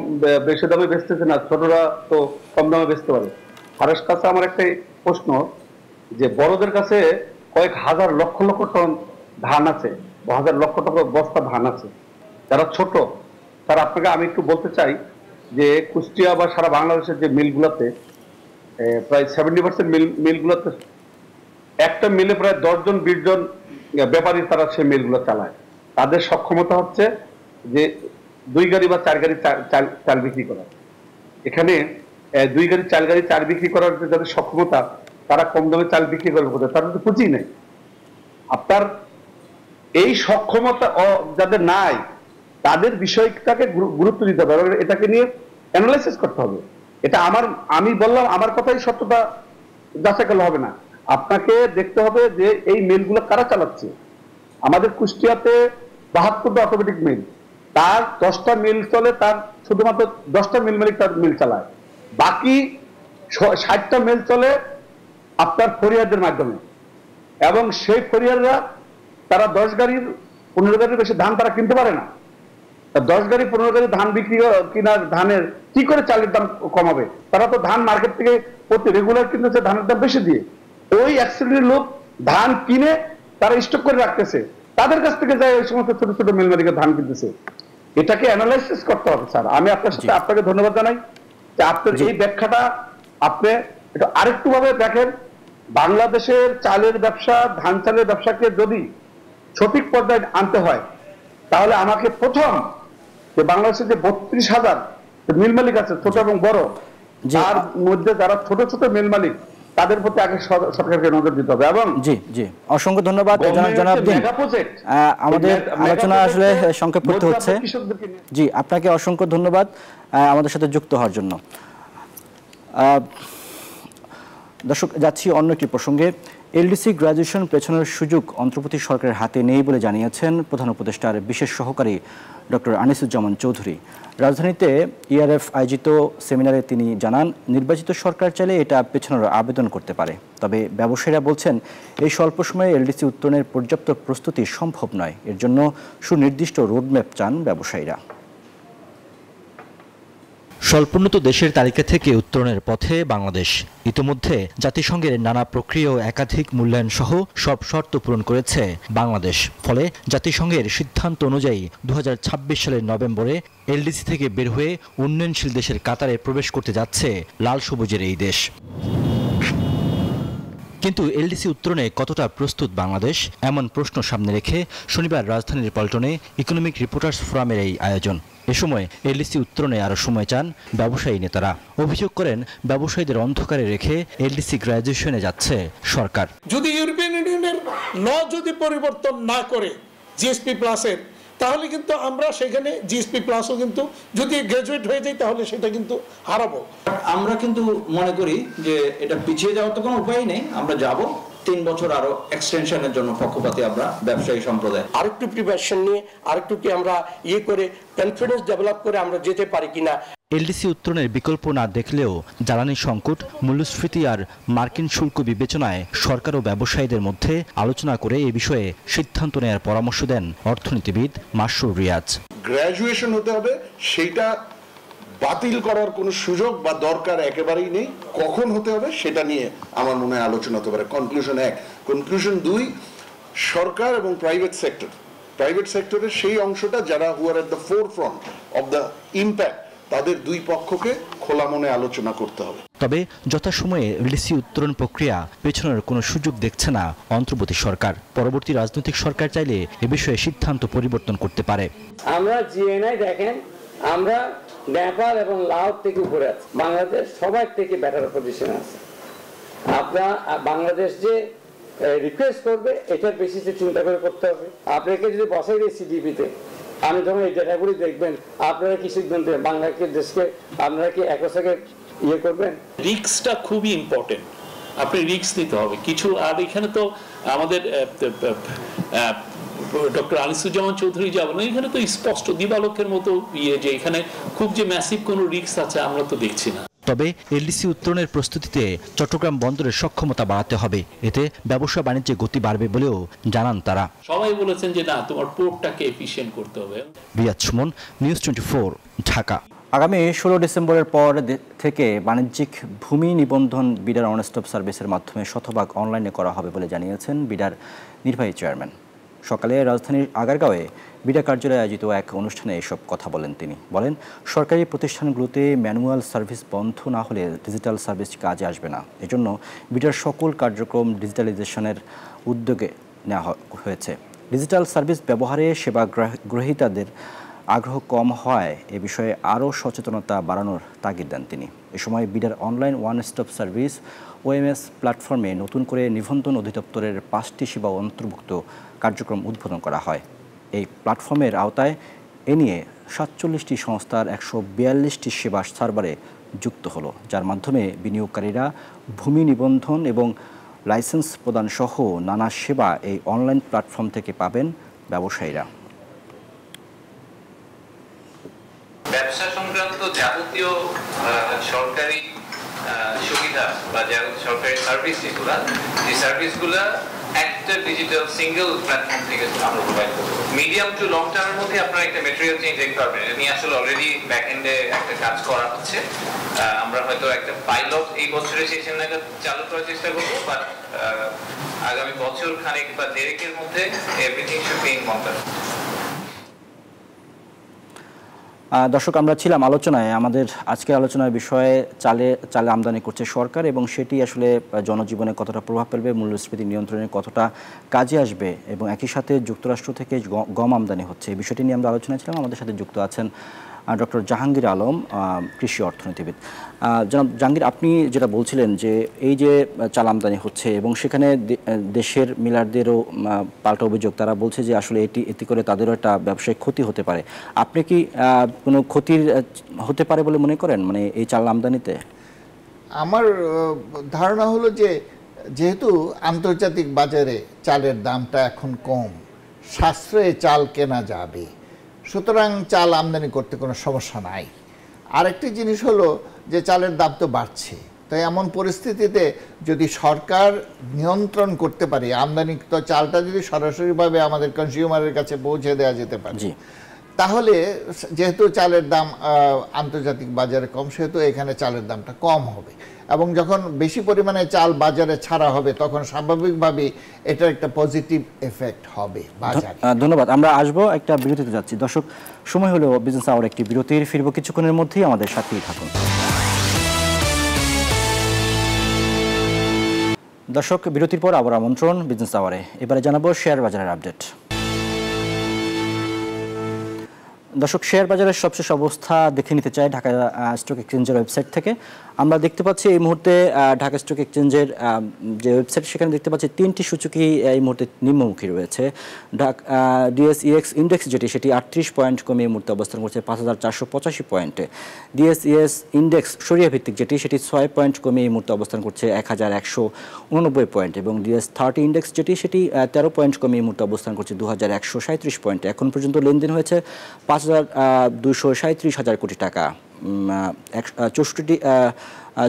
বেশি দামে বেচতেছে না, ছোটরা তো কম দামে বেচতে পারে। ছাড়ের কাছে আমার একটা প্রশ্ন, যে বড়দের কাছে কয়েক হাজার লক্ষ লক্ষ টন ধান আছে, হাজার লক্ষ টাকা বস্তা ধান আছে। যারা ছোট তারা, আপনাকে আমি একটু বলতে চাই যে কুষ্টিয়া বা সারা বাংলাদেশের যে মিলগুলোতে প্রায় 70% মিলগুলোতে একটা মিলে প্রায় 10 জন 20 জন ব্যাপারী তারা সেই মিলগুলো চালায়। তাদের সক্ষমতা হচ্ছে যে 2 গাড়ি বা 4 গাড়ি চাল বিক্রি করা। এখানে 2 গাড়ি 4 গাড়ি চাল বিক্রি করার যে যাদের সক্ষমতা, তারা কম দামে চাল বিক্রি করবে কোথায়? তাদের তো পুঁজি নেই। আপনার এই সক্ষমতা যাদের নাই, তাদের বিষয়টাকে গুরুত্ব দিতে হবে, এটাকে নিয়ে অ্যানালাইসিস করতে হবে। এটা আমি বললাম আমার কথাই সত্যতা যাচাই করলে হবে না, আপনাকে দেখতে হবে যে এই মিলগুলো কারা চালাচ্ছে। আমাদের কুষ্টিয়াতে 72টা অটোমেটিক মিল, তার 10টা মিল চলে, তার শুধুমাত্র 10টা মিল মালিক তার মিল চালায়, বাকি 60টা মিল চলে আপনার ফরিয়াদের মাধ্যমে। এবং সেই ফরিয়াররা তারা 10 গাড়ির 15 গাড়ির বেশি ধান তারা কিনতে পারে না। 10 গাড়ি 15 গাড়ি ধান বিক্রি কিনার ধানের কি করে চালের দাম কমাবে? তারা তো ধান মার্কেট থেকে প্রতি রেগুলার কিনতেছে ধানের দাম বেশি দিয়ে। ওই এক শ্রেণীর লোক ধান কিনে তারা স্টক করে রাখতেছে, তাদের কাছ থেকে যায় ওই সমস্ত ছোট ছোট মিল মালিকের ধান কিনতেছে। এটাকে অ্যানালাইসিস করতে হবে স্যার। আমি আপনার সাথে আপনাকে ধন্যবাদ জানাই যে আপনার এই ব্যাখ্যাটা আপনি এটা আরেকটু ভাবে দেখেন। বাংলাদেশের চালের ব্যবসা, ধান চালের ব্যবসাকে যদি সঠিক পর্যায়ে আনতে হয়, তাহলে আমাকে প্রথম যে বাংলাদেশের যে 32,000 মিল মালিক আছে, ছোট এবং বড়, তার মধ্যে যারা ছোট ছোট মিল মালিক, তাদের প্রতি আগে সরকারকে নজর দিতে হবে। এবং জি অসংখ্য ধন্যবাদ জনাব দিন। আমাদের আলোচনা আসলে সংক্ষেপ করতে হচ্ছে। জি, আপনাকে অসংখ্য ধন্যবাদ আমাদের সাথে যুক্ত হওয়ার জন্য। দর্শক, যাচ্ছি অন্য একটি প্রসঙ্গে। এলডিসি গ্র্যাজুয়েশন পেছনের সুযোগ অন্তর্বর্তী সরকারের হাতে নেই বলে জানিয়েছেন প্রধান উপদেষ্টার বিশেষ সহকারী ডক্টর আনিসুজ্জামান চৌধুরী। রাজধানীতে ইআরএফ আয়োজিত সেমিনারে তিনি জানান, নির্বাচিত সরকার চাইলে এটা পেছনের আবেদন করতে পারে। তবে ব্যবসায়ীরা বলছেন, এই স্বল্প সময়ে এলডিসি উত্তরণের পর্যাপ্ত প্রস্তুতি সম্ভব নয়। এর জন্য সুনির্দিষ্ট রোডম্যাপ চান ব্যবসায়ীরা। স্বল্পোন্নত দেশের তালিকা থেকে উত্তরণের পথে বাংলাদেশ। ইতিমধ্যে জাতিসংঘের নানা প্রক্রিয়া ও একাধিক মূল্যায়ন সহ সব শর্ত পূরণ করেছে বাংলাদেশ। ফলে জাতিসংঘের সিদ্ধান্ত অনুযায়ী 2026 সালের নভেম্বরে এলডিসি থেকে বের হয়ে উন্নয়নশীল দেশের কাতারে প্রবেশ করতে যাচ্ছে লাল সবুজের এই দেশ। কিন্তু এলডিসি উত্তরণে কতটা প্রস্তুত বাংলাদেশ, এমন প্রশ্ন সামনে রেখে শনিবার রাজধানীর পল্টনে ইকোনমিক রিপোর্টার্স ফোরামের এই আয়োজন। এ সময় এলডিসি উত্তরণে আরও সময় চান ব্যবসায়ী নেতারা। অভিযোগ করেন, ব্যবসায়ীদের অন্ধকারে রেখে এলডিসি গ্র্যাজুয়েশনে যাচ্ছে সরকার। যদি ইউরোপিয়ান ইউনিয়নের ল যদি পরিবর্তন না করে জিএসপি প্লাসের, তাহলে কিন্তু আমরা সেখানে জিএসপি প্লাসও কিন্তু যদি গ্রাজুয়েট হয়ে যাই তাহলে সেটা কিন্তু হারাবো। আমরা কিন্তু মনে করি যে এটা পিছিয়ে যাওয়ার তো কোনো উপায় নেই, আমরা যাব 3 বছর আরো এক্সটেনশনের জন্য পক্ষপাতী আমরা ব্যবসায়ী সম্প্রদায়। আরেকটু প্রিপারেশন নিয়ে আরেকটু কি আমরা করে কনফিডেন্স ডেভেলপ করে আমরা যেতে পারি কিনা। এলডিসি উত্তরণের বিকল্প না দেখলেও জ্বালানি সংকট, মূল্যস্ফীতি আর মার্কিন শুল্ক বিবেচনায় সরকার ও ব্যবসায়ীদের মধ্যে আলোচনা করে এ বিষয়ে সিদ্ধান্ত নেওয়ার পরামর্শ দেন অর্থনীতিবিদ মাসরুর রিয়াজ। গ্র্যাজুয়েশন হতে হবে, সেইটা বাতিল করার কোনো সুযোগ বা দরকার একেবারেই নেই। কখন হতে হবে সেটা নিয়ে আমার মনে হয় আলোচনা হতে পারে। কনক্লুশন 1। কনক্লুশন 2, সরকার এবং প্রাইভেট সেক্টরের সেই অংশটা যারা who are at the forefront of the impact, তাদের দুই পক্ষকে খোলা মনে আলোচনা করতে হবে। তবে যথাসময়ে এলডিসি উত্তরণ প্রক্রিয়া পেছনের কোনো সুযোগ দেখছে না অন্তর্বর্তী সরকার। পরবর্তী রাজনৈতিক সরকার চাইলে এ বিষয়ে সিদ্ধান্ত পরিবর্তন করতে পারে। আমরা জিএনআই দেখেন, আমরা নেপাল এবং লাওস থেকে উপরে আছি, বাংলাদেশ সবার থেকে বেটার পজিশনে আছে। আপনার বাংলাদেশ যে রিকোয়েস্ট করবে এটার বেসিসে চিন্তা করে করতে হবে। আপনাকে যদি বসাই দিই সিডিপিতে, আমি যখন এই ডেটাগুলি দেখবেন, আপনারা কি সিদ্ধান্ত বাংলাদেশকে আপনারা কি একসাথে করবেন? রিস্কটা খুবই ইম্পর্টেন্ট, আপনি রিস্ক নিতে হবে কিছু। আর এখানে তো আমাদের ডক্টর আনিসুজ্জামান চৌধুরী যা বলেন, এখানে তো স্পষ্ট দিবালোকের মতো যে এখানে খুব যে ম্যাসিভ কোনো রিস্ক আছে আমরা তো দেখছি না। তবে এলডিসি উত্তরণের প্রস্তুতিতে চট্টগ্রাম বন্দরের সক্ষমতা বাড়াতে হবে, এতে ব্যবসা বাণিজ্যে গতি বাড়বে বলেও জানান তারা। সবাই বলেছেন যে না, তোমার পোর্টটাকে এফিশিয়েন্ট করতে হবে। রিয়াজ সুমন, নিউজ 24, ঢাকা। আগামী 16 ডিসেম্বরের পর থেকে বাণিজ্যিক ভূমি নিবন্ধন বিডার ওয়ান স্টপ সার্ভিসের মাধ্যমে শতভাগ অনলাইনে করা হবে বলে জানিয়েছেন বিডার নির্বাহী চেয়ারম্যান। সকালে রাজধানীর আগারগাঁওয়ে বিডা কার্যালয়ে আয়োজিত এক অনুষ্ঠানে এসব কথা বলেন তিনি। বলেন, সরকারি প্রতিষ্ঠানগুলোতে ম্যানুয়াল সার্ভিস বন্ধ না হলে ডিজিটাল সার্ভিস কাজে আসবে না। এজন্য বিডার সকল কার্যক্রম ডিজিটালাইজেশনের উদ্যোগে নেওয়া হয়েছে। ডিজিটাল সার্ভিস ব্যবহারে সেবা গ্রহীতাদের আগ্রহ কম হয় এ বিষয়ে আরও সচেতনতা বাড়ানোর তাগিদ দেন তিনি। এ সময় বিডার online one stop service OMS প্ল্যাটফর্মে নতুন করে নিবন্ধন অধিদপ্তরের 5টি সেবা অন্তর্ভুক্ত কার্যক্রম উদ্বোধন করা হয়। এই প্ল্যাটফর্মের আওতায় এ নিয়ে 47টি সংস্থার 142টি সেবা সার্ভারে যুক্ত হলো, যার মাধ্যমে বিনিয়োগকারীরা ভূমি নিবন্ধন এবং লাইসেন্স প্রদান সহ নানা সেবা এই অনলাইন প্ল্যাটফর্ম থেকে পাবেন ব্যবসায়ীরা। ব্যবসা সংক্রান্ত যাবতীয় সরকারি সুবিধা বা সরকারি সার্ভিস যেগুলা, এই সার্ভিসগুলা একটা ডিজিটাল সিঙ্গেল প্ল্যাটফর্ম থেকে আমরা প্রোভাইড করব। মিডিয়াম টু লং টার্মের মধ্যে আপনারা একটা ম্যাটেরিয়াল চেঞ্জ দেখতে পারবেন। এটা নিয়ে আসলে অলরেডি ব্যাক এন্ডে একটা কাজ করা হচ্ছে। আমরা হয়তো একটা পাইলট এই বছরের শেষের নাগাদ চালু করার চেষ্টা করবো, বাট আগামী বছর খানেক বা দেড়েকের মধ্যে everything should be in control. দর্শক, আমরা ছিলাম আলোচনায়। আমাদের আজকের আলোচনার বিষয়ে চালে আমদানি করছে সরকার এবং সেটি আসলে জনজীবনে কতটা প্রভাব ফেলবে, মূল্যস্ফীতি নিয়ন্ত্রণে কতটা কাজে আসবে এবং একই সাথে যুক্তরাষ্ট্র থেকে গম আমদানি হচ্ছে, এই বিষয়টি নিয়ে আমরা আলোচনায় ছিলাম। আমাদের সাথে যুক্ত আছেন ডক্টর জাহাঙ্গীর আলম, কৃষি অর্থনীতিবিদ। জনাব জাহাঙ্গীর, আপনি যেটা বলছিলেন যে এই যে চাল আমদানি হচ্ছে এবং সেখানে দেশের মিলারদেরও পাল্টা অভিযোগ, তারা বলছে যে আসলে এটি করে তাদেরও একটা ব্যবসায়িক ক্ষতি হতে পারে। আপনি কি কোনো ক্ষতির হতে পারে বলে মনে করেন, মানে এই চাল আমদানিতে? আমার ধারণা হলো যে যেহেতু আন্তর্জাতিক বাজারে চালের দামটা এখন কম, সাশ্রয়ে চাল কেনা যাবে, সুতরাং চাল আমদানি করতে কোনো সমস্যা নাই। আরেকটি জিনিস হলো যে চালের দাম তো বাড়ছে, তাই এমন পরিস্থিতিতে যদি সরকার নিয়ন্ত্রণ করতে পারে, আমদানিকৃত চালটা যদি সরাসরিভাবে আমাদের কনজিউমারের কাছে পৌঁছে দেওয়া যেতে পারে, তাহলে যেহেতু চালের দাম আন্তর্জাতিক বাজারে কম, সেহেতু এখানে চালের দামটা কম হবে, এবং যখন বেশি পরিমাণে চাল বাজারে ছাড়া হবে তখন স্বাভাবিকভাবে এটার একটা পজিটিভ এফেক্ট হবে বাজারে। ধন্যবাদ। আমরা আসবো একটা বিরতিতে যাচ্ছি। দর্শক, সময় হলো বিজনেস আওয়ার একটি বিরতির, ফিরবো কিছুক্ষণের মধ্যেই, আমাদের সাথেই থাকুন। দর্শক, বিরতির পর আবার আমন্ত্রণ বিজনেস আওয়ারে। এবারে জানাবো শেয়ার বাজারের আপডেট। দর্শক, শেয়ার বাজারের সবশেষ অবস্থা দেখে নিতে চাই ঢাকা স্টক এক্সচেঞ্জের ওয়েবসাইট থেকে। আমরা দেখতে পাচ্ছি এই মুহূর্তে ঢাকা স্টক এক্সচেঞ্জের যে ওয়েবসাইট, সেখানে দেখতে পাচ্ছি 3টি সূচকই এই মুহূর্তে নিম্নমুখী রয়েছে। ডিএসইএক্স ইন্ডেক্স যেটি, সেটি 38 পয়েন্ট কমে এই মুহূর্তে অবস্থান করছে 5485 পয়েন্টে। ডিএসইএস ইন্ডেক্স সরিয়া ভিত্তিক যেটি, সেটি 6 পয়েন্ট কমে এই মুহূর্তে অবস্থান করছে 1189 পয়েন্ট, এবং ডিএস30 ইন্ডেক্স যেটি, সেটি 13 পয়েন্ট কমে এই মুহূর্তে অবস্থান করছে 2137 পয়েন্টে। এখন পর্যন্ত লেনদেন হয়েছে 5,237,000 কোটি টাকা।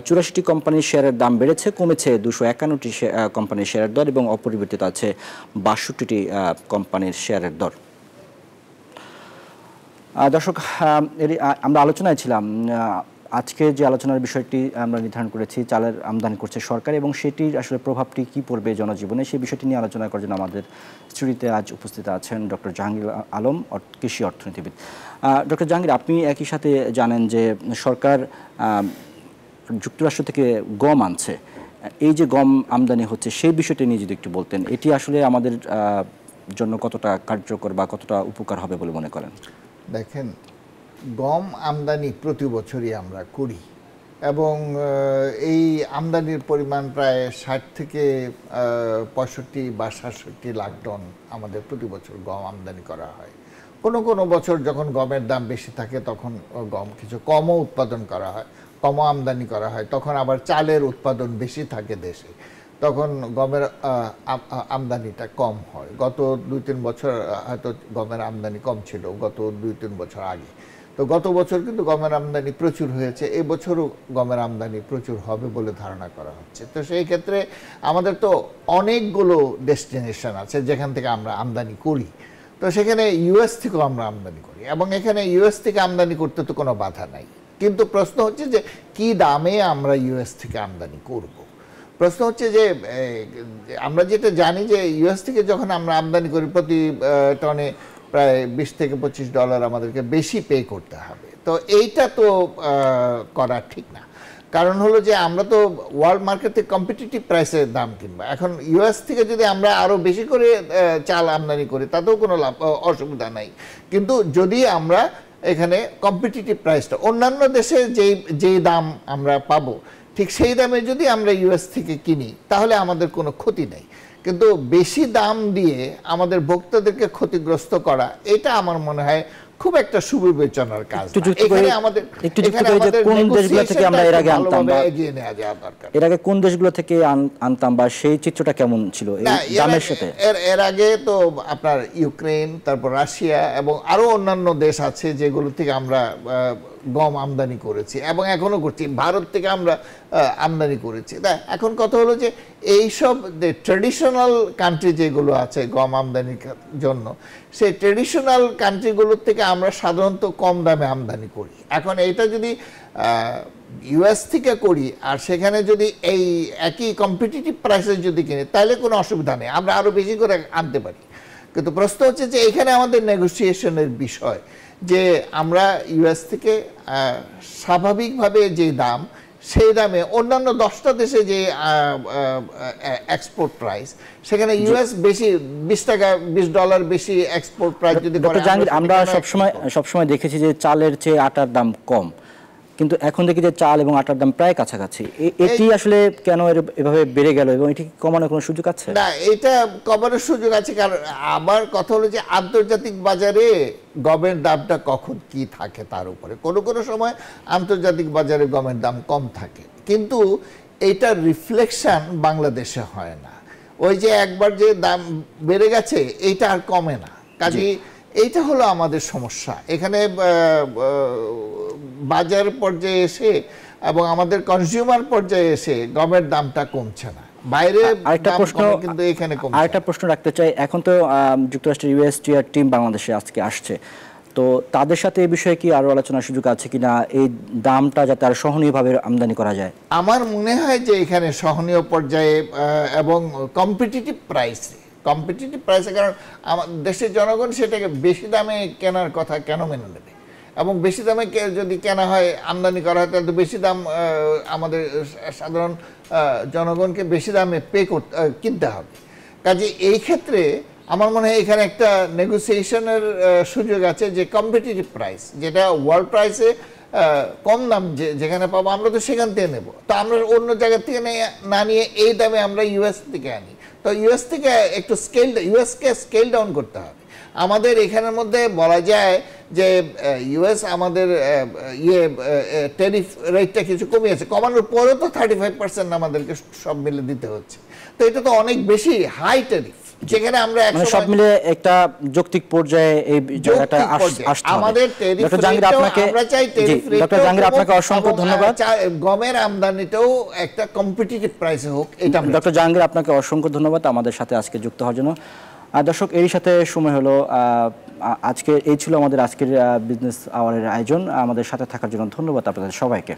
84টি কোম্পানির শেয়ারের দাম বেড়েছে, কমেছে 251টি কোম্পানির শেয়ারের দর, এবং অপরিবর্তিত আছে 62টি কোম্পানির শেয়ারের দর। দর্শক, আমরা আলোচনায় ছিলাম, আজকে যে আলোচনার বিষয়টি আমরা নির্ধারণ করেছি, চালের আমদানি করছে সরকার এবং সেটির আসলে প্রভাবটি কী পড়বে জনজীবনে, সেই বিষয়টি নিয়ে আলোচনা করার জন্য আমাদের স্টুডিওতে আজ উপস্থিত আছেন ডক্টর জাহাঙ্গীর আলম, কৃষি অর্থনীতিবিদ। ডক্টর জাহাঙ্গীর, আপনি একই সাথে জানেন যে সরকার যুক্তরাষ্ট্র থেকে গম আনছে, এই যে গম আমদানি হচ্ছে সেই বিষয়টি নিয়ে যদি একটু বলতেন, এটি আসলে আমাদের জন্য কতটা কার্যকর বা কতটা উপকার হবে বলে মনে করেন? দেখেন, গম আমদানি প্রতি বছরই আমরা করি, এবং এই আমদানির পরিমাণ প্রায় 60 থেকে 65 বা 67 লাখ টন আমাদের প্রতি বছর গম আমদানি করা হয়। কোনো কোনো বছর যখন গমের দাম বেশি থাকে তখন গম কিছু কমও উৎপাদন করা হয়, কমও আমদানি করা হয়, তখন আবার চালের উৎপাদন বেশি থাকে দেশে, তখন গমের আমদানিটা কম হয়। গত 2-3 বছর হয়তো গমের আমদানি কম ছিল, গত 2-3 বছর আগে। তো গত বছর কিন্তু গমের আমদানি প্রচুর হয়েছে, এই বছরও গমের আমদানি প্রচুর হবে বলে ধারণা করা হচ্ছে। তো সেই ক্ষেত্রে আমাদের তো অনেকগুলো ডেস্টিনেশন আছে যেখান থেকে আমরা আমদানি করি, তো সেখানে ইউএস থেকেও আমরা আমদানি করি, এবং এখানে ইউএস থেকে আমদানি করতে তো কোনো বাধা নাই, কিন্তু প্রশ্ন হচ্ছে যে কি দামে আমরা ইউএস থেকে আমদানি করব। প্রশ্ন হচ্ছে যে আমরা যেটা জানি যে ইউএস থেকে যখন আমরা আমদানি করি প্রতি টনে প্রায় $20 থেকে $25 আমাদেরকে বেশি পে করতে হবে। তো এইটা তো করা ঠিক না, কারণ হলো যে আমরা তো ওয়ার্ল্ড মার্কেটে কম্পিটিটিভ প্রাইসের দাম কিনবা। এখন ইউএস থেকে যদি আমরা আরও বেশি করে চাল আমদানি করি তাতেও কোনো অসুবিধা নাই, কিন্তু যদি আমরা এখানে কম্পিটিটিভ প্রাইসটা অন্যান্য দেশে যেই দাম আমরা পাবো ঠিক সেই দামে যদি আমরা ইউএস থেকে কিনি তাহলে আমাদের কোনো ক্ষতি নেই, কিন্তু বেশি দাম দিয়ে আমাদের ভোক্তাদেরকে ক্ষতিগ্রস্ত করা, এটা আমার মনে হয় খুব একটা সুবিবেচনার কাজ। এখানে আমাদের কোন দেশগুলো থেকে আমরা এর আগে আনতাম বা এগিয়ে নেওয়া যাওয়া দরকার, এর আগে কোন দেশগুলো থেকে আনতাম বা সেই চিত্রটা কেমন ছিল এই দামের সাথে? এর আগে তো আপনার ইউক্রেন, তারপর রাশিয়া এবং আরো অন্যান্য দেশ আছে যেগুলো থেকে আমরা গম আমদানি করেছি এবং এখনো করছি। ভারত থেকে আমরা আমদানি করেছি। এখন কথা হলো যে এইসব ট্রেডিশনাল কান্ট্রি যেগুলো আছে গম আমদানির জন্য, সেই ট্রেডিশনাল কান্ট্রিগুলোর থেকে আমরা সাধারণত কম দামে আমদানি করি। এখন এইটা যদি ইউএস থেকে করি আর সেখানে যদি এই একই কম্পিটিটিভ প্রাইসে যদি কিনি তাহলে কোনো অসুবিধা নেই, আমরা আরও বেশি করে আনতে পারি। কিন্তু প্রশ্ন হচ্ছে যে এখানে আমাদের নেগোসিয়েশনের বিষয় যে আমরা ইউএস থেকে স্বাভাবিকভাবে যে দাম সেই দামে অন্যান্য 10টা দেশে যে এক্সপোর্ট প্রাইস, সেখানে ইউএস বেশি $20 বেশি এক্সপোর্ট প্রাইস যদি আমরা সবসময় দেখেছি যে চালের চেয়ে আটার দাম কম, কিন্তু এখন দেখি যে চাল এবং আটার দাম প্রায় কাছাকাছি। এটি আসলে কেন এভাবে বেড়ে গেল এবং এটি কমানোর কোনো সুযোগ আছে? না, এটা কমানোর সুযোগ আছে, কারণ আমার কথা হলো যে আন্তর্জাতিক বাজারে গমের দামটা কখন কি থাকে তার উপরে। কোনো কোনো সময় আন্তর্জাতিক বাজারে গমের দাম কম থাকে, কিন্তু এইটার রিফ্লেকশন বাংলাদেশে হয় না। ওই যে একবার যে দাম বেড়ে গেছে এইটা আর কমে না, কাজেই এইটা হলো আমাদের সমস্যা। এখানে বাজার পর্যায়ে এসে এবং আমাদের কনজিউমার পর্যায়ে এসে গমের দামটা কমছে না, বাইরে আরেকটা প্রশ্ন কিন্তু এখানে কমছে। আরেকটা প্রশ্ন রাখতে চাই, এখন তো যুক্তরাষ্ট্রের ইউএসটিআর টিম বাংলাদেশে আজকে আসছে, তো তাদের সাথে এই বিষয়ে কি আরো আলোচনার সুযোগ আছে কিনা, এই দামটা যাতে আর সহনীয়ভাবে আমদানি করা যায়? আমার মনে হয় যে এখানে সহনীয় পর্যায়ে এবং কম্পিটিটিভ প্রাইসে, কারণ আমাদের দেশের জনগণ সেটাকে বেশি দামে কেনার কথা কেন মেনে নেবে, এবং বেশি দামে যদি কেনা হয়, আমদানি করা হয়, তাহলে তো বেশি দাম আমাদের সাধারণ জনগণকে বেশি দামে কিনতে হবে। কাজে এই ক্ষেত্রে আমার মনে হয় এখানে একটা নেগোসিয়েশনের সুযোগ আছে, যে কম্পিটিটিভ প্রাইস, যেটা ওয়ার্ল্ড প্রাইসে কম দাম যেখানে পাবো আমরা তো সেখান থেকে নেব, তো আমরা অন্য জায়গা থেকে না নিয়ে এই দামে আমরা ইউএস থেকে আনি, তো ইউএস থেকে একটু ইউএসকে স্কেল ডাউন করতে হবে। আমাদের এখানের মধ্যে বলা যায় যে ইউএস আমাদের ট্যারিফ রেটটা কিছু কমিয়েছে, কমানোর পরেও তো 35% আমাদেরকে সব মিলে দিতে হচ্ছে, তো এটা তো অনেক বেশি হাই ট্যারিফ, যেখানে আমরা সব মিলে একটা যৌক্তিক পর্যায়ে এই জায়গাটা আসতে হবে। আমাদের ট্যারিফ আমরা চাই ট্যারিফ রেট, ডক্টর জাহাঙ্গীর আপনাকে অসংখ্য ধন্যবাদ। গমের আমদানিটাও একটা কম্পিটিটিভ প্রাইসে হোক, এটা ডক্টর জাহাঙ্গীর আপনাকে অসংখ্য ধন্যবাদ আমাদের সাথে আজকে যুক্ত হওয়ার জন্য। দর্শক, এরই সাথে সময় হলো আজকে এই ছিল আমাদের আজকের বিজনেস আওয়ারের আয়োজন। আমাদের সাথে থাকার জন্য ধন্যবাদ আপনাদের সবাইকে।